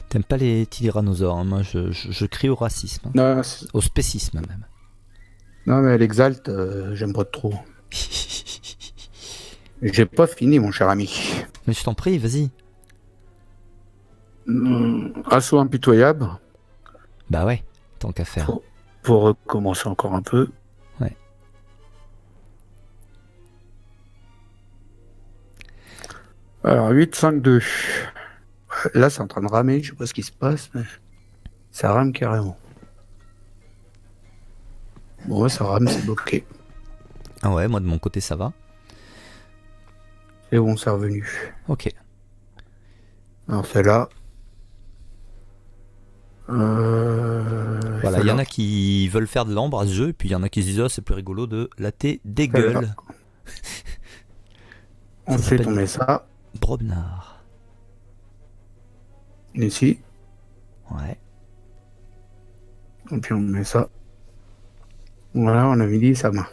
T'aimes pas les tyrannosaures, hein, moi je crie au racisme, hein, non, au spécisme même. non, mais elle exalte, j'aime pas trop. J'ai pas fini, mon cher ami. Mais je t'en prie, vas-y. Assaut impitoyable, Bah ouais, tant qu'à faire. pour recommencer encore un peu. Ouais. Alors, 8, 5, 2. Là, c'est en train de ramer, je sais pas ce qui se passe, mais ça rame carrément. Bon, ouais, ça rame, c'est bloqué. Ah ouais, moi de mon côté ça va. C'est bon, c'est revenu. Ok. Alors, celle-là. Voilà, il y en a qui veulent faire de l'ambre à ce jeu, et puis il y en a qui se disent, oh, c'est plus rigolo de latter des Voilà. gueules. On Ça fait s'appelle- tomber ça. Brobnar. Ici. Ouais. Et puis on met ça. Voilà, on a mis sa main.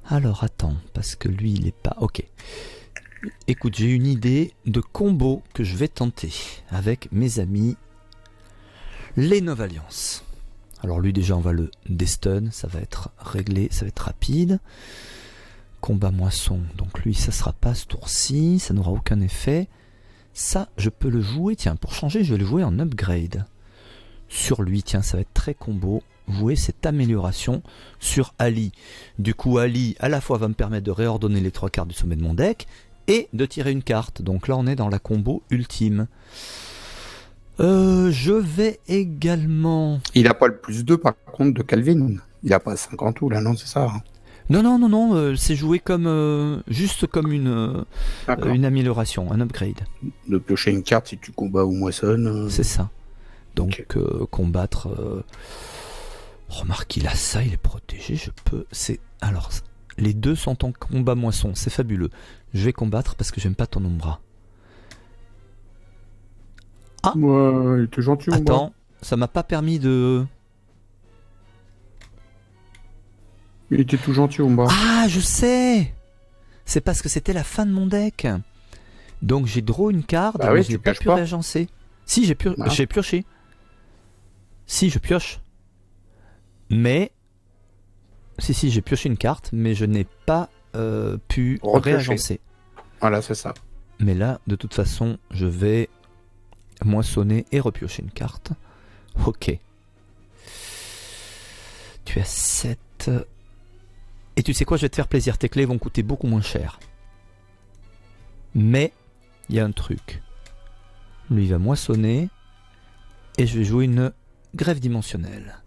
Alors attends, parce que lui il est pas... Ok. Écoute, j'ai une idée de combo que je vais tenter avec mes amis les Nova-Alliance. Alors lui déjà on va le destun, ça va être réglé, ça va être rapide. Combat moisson, donc lui ça sera pas ce tour-ci, ça n'aura aucun effet. Ça je peux le jouer, tiens pour changer je vais le jouer en upgrade. Sur lui, tiens ça va être très combo. Jouer cette amélioration sur Ali. Du coup Ali à la fois va me permettre de réordonner les 3 cartes du sommet de mon deck et de tirer une carte. Donc là on est dans la combo ultime. Je vais également... Il a pas le plus 2 par contre de Calvin. Il a pas 50 tout là, non, c'est ça. Hein. Non, c'est joué comme juste comme D'accord. une amélioration, un upgrade. De piocher une carte si tu combats ou moissonnes. C'est ça. Donc combattre... Remarque, il a ça, il est protégé, je peux... Alors, les deux sont en combat moisson, c'est fabuleux. Je vais combattre parce que j'aime pas ton ombra. Ouais, il était gentil. Omba. Attends, ça m'a pas permis de... Il était tout gentil, Omba. Ah, je sais. C'est parce que c'était la fin de mon deck. Donc j'ai draw une carte, Bah mais oui, je tu n'ai pas pioches pu pas. réagencer. Si, Voilà. j'ai pioché. Si, je pioche. Mais... Si, j'ai pioché une carte, mais je n'ai pas pu Repiocher. réagencer. Voilà, c'est ça. Mais là, de toute façon, je vais moissonner et repiocher une carte. Ok. Tu as 7. Et tu sais quoi, je vais te faire plaisir. Tes clés vont coûter beaucoup moins cher. Mais, il y a un truc. Lui va moissonner. Et je vais jouer une grève dimensionnelle.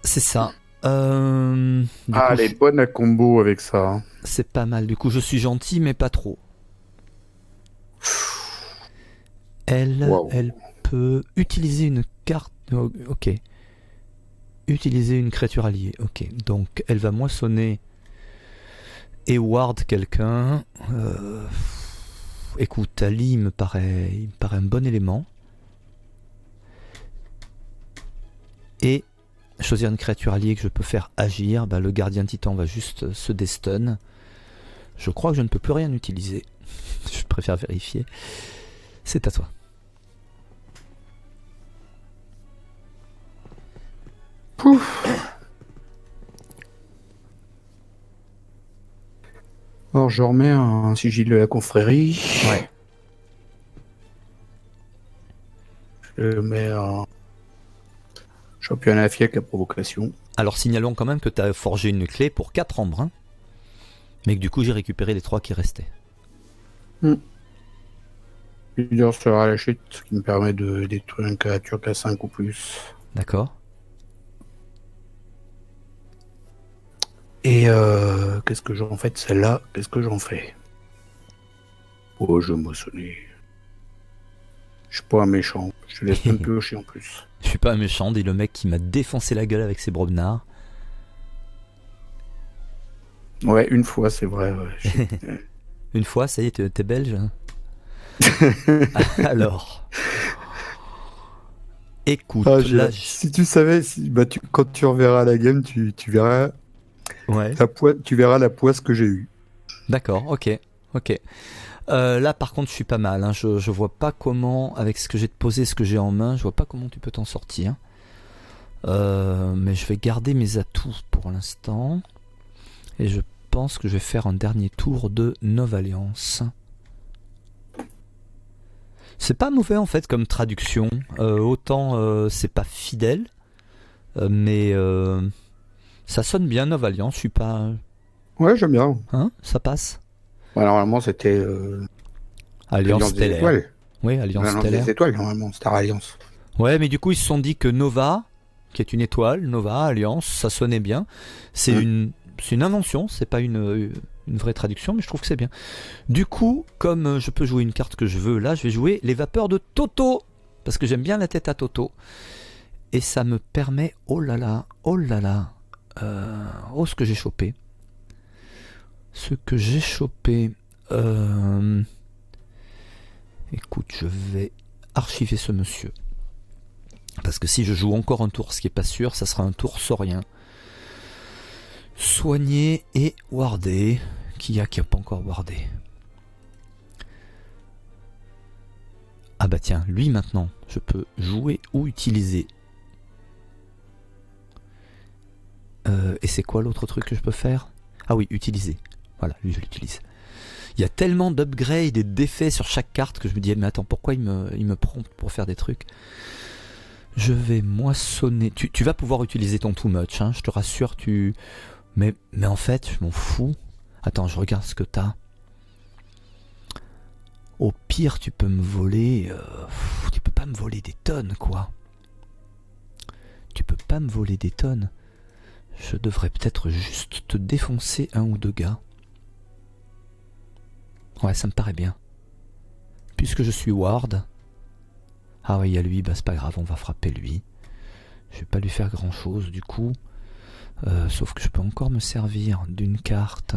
C'est ça. Du coup, Elle est bonne à combo avec ça. Hein. c'est pas mal. Du coup, je suis gentil, mais pas trop. Wow. Elle peut utiliser une carte. Ok. Utiliser une créature alliée. Ok. Donc, elle va moissonner et ward quelqu'un. Écoute, Ali, il me paraît un bon élément. Et choisir une créature alliée que je peux faire agir. Bah, le gardien titan va juste se destun. Je crois que je ne peux plus rien utiliser. Je préfère vérifier. C'est à toi. Pouf. Alors je remets un sigil de la confrérie. Ouais. Je mets un championnat fiac à provocation. Alors signalons quand même que tu as forgé une clé pour 4 embruns. Mais que du coup j'ai récupéré les 3 qui restaient. Leader sera la chute, ce qui me permet de détruire une créature qu'à 5 ou plus. D'accord. Et qu'est-ce que j'en fais de celle-là? Qu'est-ce que j'en fais? Oh, je vais moissonner. Je suis pas un méchant. Je te laisse pas me piocher en plus. Je suis pas un méchant, dit le mec qui m'a défoncé la gueule avec ses bromnards. Ouais, une fois, c'est vrai. Ouais. Une fois, ça y est, t'es belge. Alors. Écoute, là... Si tu savais, quand tu reverras la game, tu verras Ouais. tu verras la poisse que j'ai eue. D'accord, ok. Là par contre je suis pas mal, hein. Je vois pas comment, avec ce que j'ai posé, ce que j'ai en main, je vois pas comment tu peux t'en sortir. Mais je vais garder mes atouts pour l'instant. Et je pense que je vais faire un dernier tour de Nova Alliance. C'est pas mauvais en fait comme traduction. Autant c'est pas fidèle, mais ça sonne bien Nova Alliance, je suis pas... Ouais, j'aime bien. Hein, ça passe. Ouais, normalement, c'était Alliance des Stellaire. étoiles. Oui, Alliance L'Alliance Stellaire. des étoiles, normalement, Star Alliance. Ouais, mais du coup, ils se sont dit que Nova, qui est une étoile, Nova, Alliance, ça sonnait bien. C'est une invention, c'est pas une vraie traduction, mais je trouve que c'est bien. Du coup, comme je peux jouer une carte que je veux, là, je vais jouer les vapeurs de Toto, parce que j'aime bien la tête à Toto. Et ça me permet, oh là là, ce que j'ai chopé. Écoute, je vais archiver ce monsieur. Parce que si je joue encore un tour, ce qui est pas sûr, ça sera un tour saurien. Soigner et warder. Qui a pas encore wardé? Ah bah tiens, lui maintenant, je peux jouer ou utiliser. Et c'est quoi l'autre truc que je peux faire? Ah oui, utiliser. Voilà, lui je l'utilise. Il y a tellement d'upgrades et d'effets sur chaque carte que je me dis, mais attends, pourquoi il me prompte pour faire des trucs? Je vais moissonner. Tu vas pouvoir utiliser ton too much, hein, je te rassure. Mais en fait, je m'en fous. Attends, je regarde ce que t'as. Au pire, tu peux me voler... tu peux pas me voler des tonnes, quoi. Tu peux pas me voler des tonnes. Je devrais peut-être juste te défoncer un ou deux gars. Ouais, ça me paraît bien. Puisque je suis ward... Ah ouais, il y a lui, bah c'est pas grave, on va frapper lui. Je vais pas lui faire grand chose du coup. Sauf que je peux encore me servir d'une carte.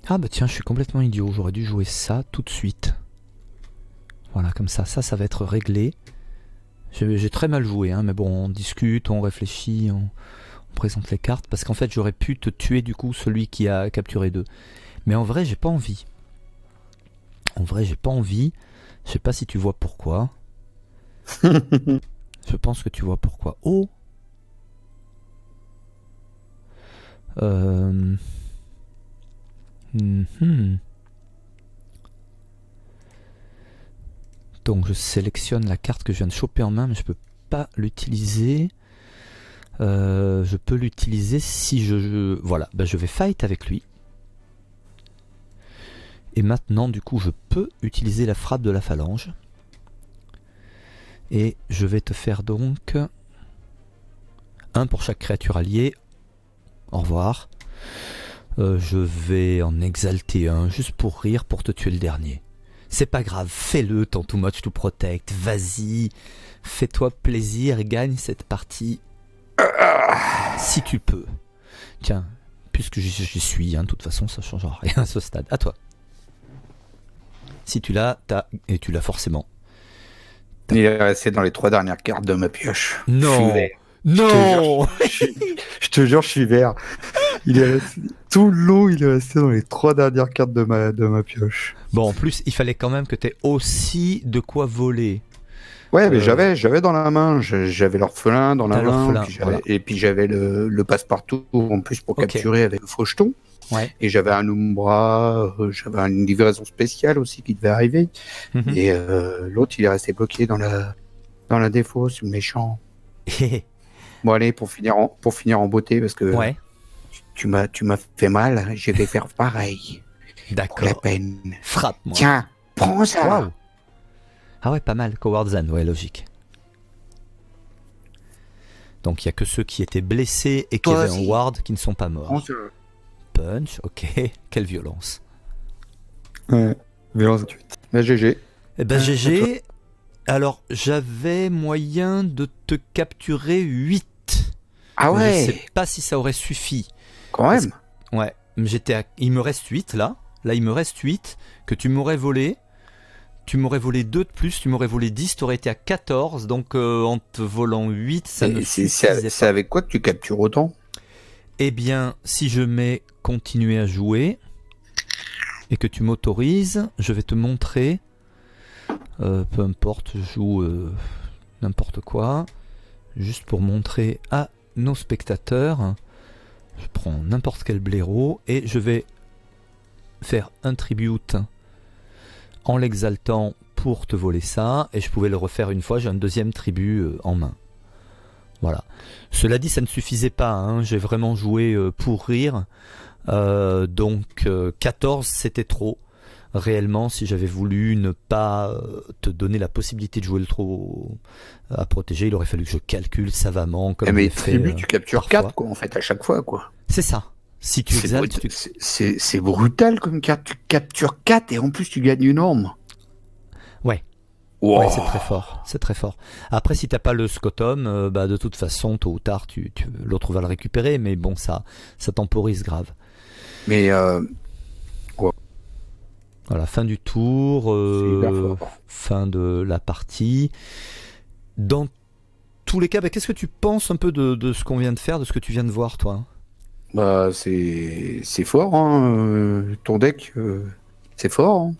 Ah bah tiens, je suis complètement idiot, j'aurais dû jouer ça tout de suite. Voilà, comme ça va être réglé. J'ai très mal joué, hein, mais bon, on discute, on réfléchit, on représente les cartes, parce qu'en fait j'aurais pu te tuer du coup celui qui a capturé 2. Mais en vrai j'ai pas envie. Je sais pas si tu vois pourquoi. Je pense que tu vois pourquoi. Oh. Donc je sélectionne la carte que je viens de choper en main, mais je peux pas l'utiliser. Je peux l'utiliser si voilà, ben je vais fight avec lui. Et maintenant du coup je peux utiliser la frappe de la phalange. Et je vais te faire donc 1 pour chaque créature alliée. Au revoir. Je vais en exalter un juste pour rire, pour te tuer le dernier. C'est pas grave, fais-le, ton too much to protect. Vas-y, fais-toi plaisir et gagne cette partie si tu peux. Tiens, puisque j'y suis, de toute façon ça changera rien à ce stade. À toi. Si tu l'as, et tu l'as forcément. Il est resté dans les 3 dernières cartes de ma pioche. Non. Non. Je te jure, je suis vert. Il est resté, tout le long, il est resté dans les 3 dernières cartes de ma pioche. Bon, en plus, il fallait quand même que tu aies aussi de quoi voler. Ouais, mais j'avais dans la main, j'avais l'orphelin dans la main, voilà. et puis j'avais le passe-partout en plus pour capturer avec le faucheton. Ouais. Et j'avais un Umbra, j'avais une livraison spéciale aussi qui devait arriver. Et l'autre, il est resté bloqué dans la défausse, méchant. Bon allez, pour finir en beauté, parce que tu m'as fait mal, je vais faire pareil. D'accord. Pour la peine. Frappe-moi. Tiens, prends ça. Wow. Ah ouais, pas mal. Coward Zan, ouais, logique. Donc il y a que ceux qui étaient blessés et qui avaient un ward qui ne sont pas morts. Punch, ok. Quelle violence. Ouais, violence gratuite. Bah GG. Eh ben GG. Alors j'avais moyen de te capturer 8. Ah ouais. Je sais pas si ça aurait suffi. Quand même. Ouais, il me reste 8 là. Là il me reste 8 que tu m'aurais volé. Tu m'aurais volé 2 de plus, tu m'aurais volé 10, tu aurais été à 14. Donc en te volant 8, ça ne suffisait pas. C'est avec quoi que tu captures autant ? Eh bien, si je mets continuer à jouer et que tu m'autorises, je vais te montrer. Peu importe, je joue n'importe quoi. Juste pour montrer à nos spectateurs. Je prends n'importe quel blaireau et je vais faire un tribute en l'exaltant pour te voler ça. Et je pouvais le refaire une fois, j'ai un deuxième tribut en main. Voilà. Cela dit, ça ne suffisait pas. J'ai vraiment joué pour rire. Donc 14, c'était trop. Réellement, si j'avais voulu ne pas te donner la possibilité de jouer le trop à protéger, il aurait fallu que je calcule savamment. Comme mais tribut, tu captures parfois. 4 quoi, en fait, à chaque fois, quoi. C'est ça. Si tu exaltes, c'est brutal comme carte. Tu captures 4 et en plus tu gagnes une arme. Ouais. Wow. Ouais, c'est très fort. C'est très fort. Après, si t'as pas le Scotum, de toute façon, tôt ou tard, l'autre va le récupérer. Mais bon, ça temporise grave. Mais voilà, fin du tour, fin de la partie. Dans tous les cas, qu'est-ce que tu penses un peu de ce qu'on vient de faire, de ce que tu viens de voir, toi ? Bah, c'est fort, hein. Ton deck, c'est fort. Hein.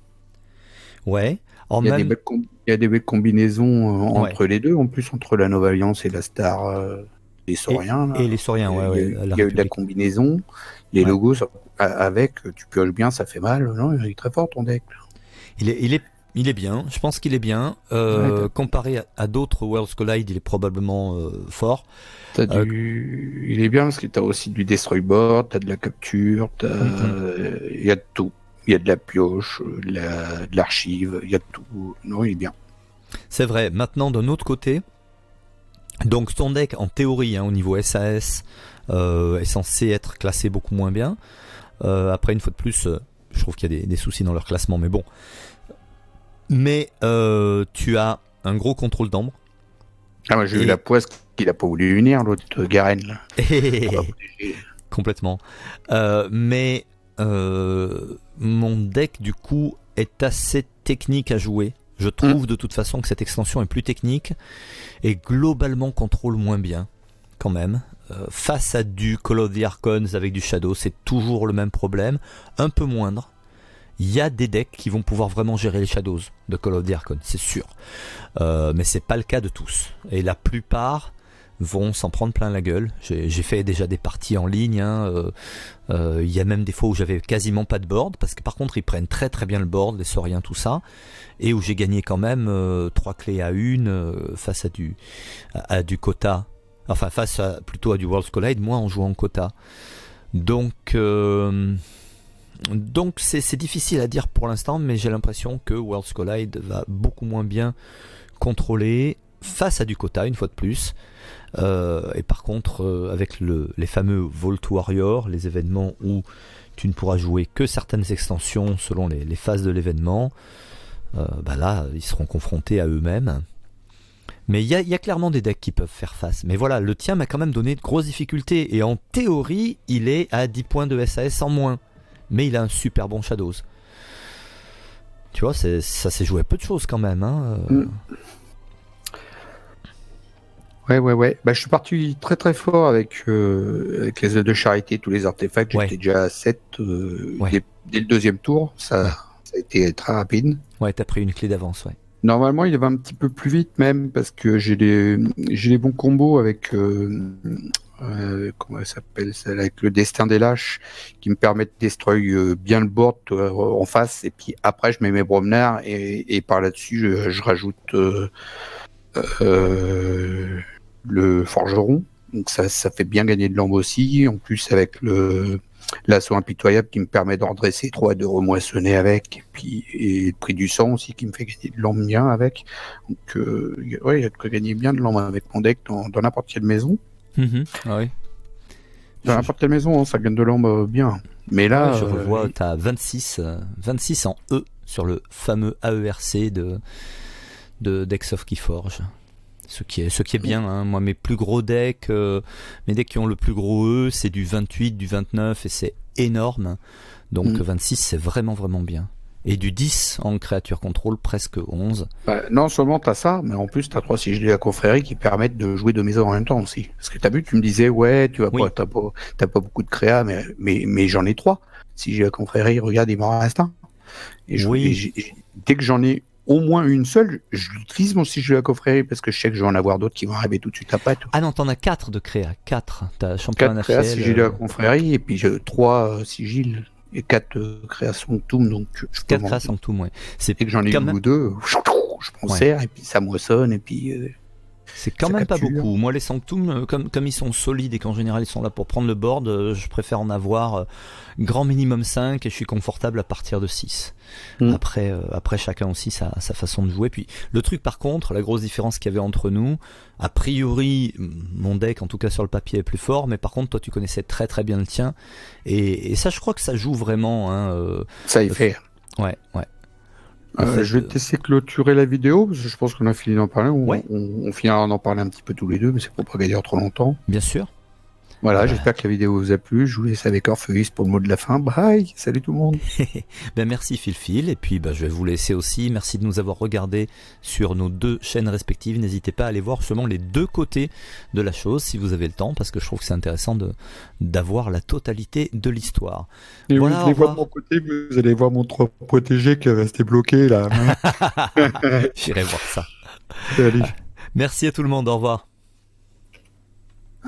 Ouais. Il y a des belles combinaisons entre les deux, en plus entre la Nova Alliance et la Star des Sauriens. Et les Sauriens, ouais. Il y a eu de la combinaison. Les logos avec, tu pioches bien, ça fait mal. Non, il est très fort ton deck. Il est bien, je pense qu'il est bien. Comparé à d'autres Worlds Collide, il est probablement fort. Il est bien parce que tu as aussi du destroy board, tu as de la capture, il y a de tout. Il y a de la pioche, de l'archive, il y a de tout. Non, il est bien. C'est vrai. Maintenant, d'un autre côté, donc ton deck, en théorie, au niveau SAS, est censé être classé beaucoup moins bien. Après, une fois de plus, je trouve qu'il y a des soucis dans leur classement, mais bon. Mais tu as un gros contrôle d'ambre. Ah, moi j'ai eu la poisse qu'il a pas voulu unir, l'autre Garen. Là. Complètement. Mais mon deck, du coup, est assez technique à jouer. Je trouve de toute façon que cette extension est plus technique et globalement contrôle moins bien quand même. Face à du Call of the Archons avec du Shadow, c'est toujours le même problème, un peu moindre. Il y a des decks qui vont pouvoir vraiment gérer les Shadows de Call of the Archons, c'est sûr. Mais c'est pas le cas de tous. Et la plupart vont s'en prendre plein la gueule. J'ai fait déjà des parties en ligne. Il y a même des fois où j'avais quasiment pas de board, parce que par contre ils prennent très très bien le board, les sauriens, tout ça. Et où j'ai gagné quand même 3 clés à 1 face à du quota. Enfin, plutôt à du Worlds Collide, moi en jouant en quota. Donc c'est difficile à dire pour l'instant, mais j'ai l'impression que Worlds Collide va beaucoup moins bien contrôler face à du quota, une fois de plus. Et par contre, avec les fameux Vault Warrior, les événements où tu ne pourras jouer que certaines extensions selon les phases de l'événement, là, ils seront confrontés à eux-mêmes. Mais il y a clairement des decks qui peuvent faire face. Mais voilà, le tien m'a quand même donné de grosses difficultés. Et en théorie, il est à 10 points de SAS en moins. Mais il a un super bon Shadows. Tu vois, ça s'est joué à peu de choses quand même. Hein. Ouais. Je suis parti très très fort avec les œufs de charité, tous les artefacts. J'étais déjà à 7 dès le deuxième tour. Ça a été très rapide. Ouais, t'as pris une clé d'avance, ouais. Normalement, il va un petit peu plus vite même, parce que j'ai les bons combos avec comment elle s'appelle, celle avec le destin des lâches, qui me permettent de destroy bien le board en face, et puis après je mets mes Bromnar et par là-dessus je rajoute le forgeron, donc ça fait bien gagner de l'ambre aussi, en plus avec l'assaut impitoyable qui me permet d'en redresser 3 de remoissonner avec, et le prix du sang aussi qui me fait gagner de l'ambre bien avec. Donc il y a de quoi gagner bien de l'ambre avec mon deck dans n'importe quelle maison. Oui. Dans n'importe quelle maison, ça gagne de l'ambre bien. Mais là, je revois, t'as 26 en E sur le fameux AERC de Decks of Keyforge. Ce qui est bien, hein. Moi mes plus gros decks, mes decks qui ont le plus gros E, c'est du 28, du 29 et c'est énorme. Donc 26 c'est vraiment vraiment bien. Et du 10 en créature contrôle, presque 11. Non seulement t'as ça, mais en plus t'as 3 sigils de la confrérie qui permettent de jouer 2 maisons en même temps aussi. Parce que t'as vu, tu me disais, ouais, t'as pas beaucoup de créa, mais j'en ai 3. Sigils de la confrérie, regarde, il m'en reste un. Et dès que j'en ai au moins une seule, je l'utilise mon sigil de la confrérie, parce que je sais que je vais en avoir d'autres qui vont arriver tout de suite après. Ah non, t'en as 4 de créa, 4. T'as champion 4 créa, sigil de la confrérie, et puis 3 sigils. Et 4 créations de Toum, donc 4 créations de Toum, ouais. Dès que j'en ai une ou deux, je prends serre, et puis ça moissonne, et puis... c'est quand même pas beaucoup. Moi, les Sanctum, comme ils sont solides et qu'en général ils sont là pour prendre le board, je préfère en avoir grand minimum 5 et je suis confortable à partir de 6. Après, chacun aussi sa façon de jouer. Puis le truc par contre, la grosse différence qu'il y avait entre nous, a priori, mon deck en tout cas sur le papier est plus fort, mais par contre toi tu connaissais très très bien le tien. Et ça, je crois que ça joue vraiment. Hein, ça y fait. Ouais. Je vais te laisser clôturer la vidéo, parce que je pense qu'on a fini d'en parler. On finira d'en parler un petit peu tous les deux, mais c'est pour pas gagner trop longtemps. Bien sûr. Voilà, j'espère que la vidéo vous a plu. Je vous laisse avec Orpheus pour le mot de la fin. Bye, salut tout le monde. Merci Phil. Et puis je vais vous laisser aussi. Merci de nous avoir regardés sur nos 2 chaînes respectives. N'hésitez pas à aller voir justement les 2 côtés de la chose si vous avez le temps, parce que je trouve que c'est intéressant d'avoir la totalité de l'histoire. Et voilà, vous allez voir de mon côté, vous allez voir mon 3 protégé qui est resté bloqué là. J'irai voir ça. Salut. Merci à tout le monde, au revoir.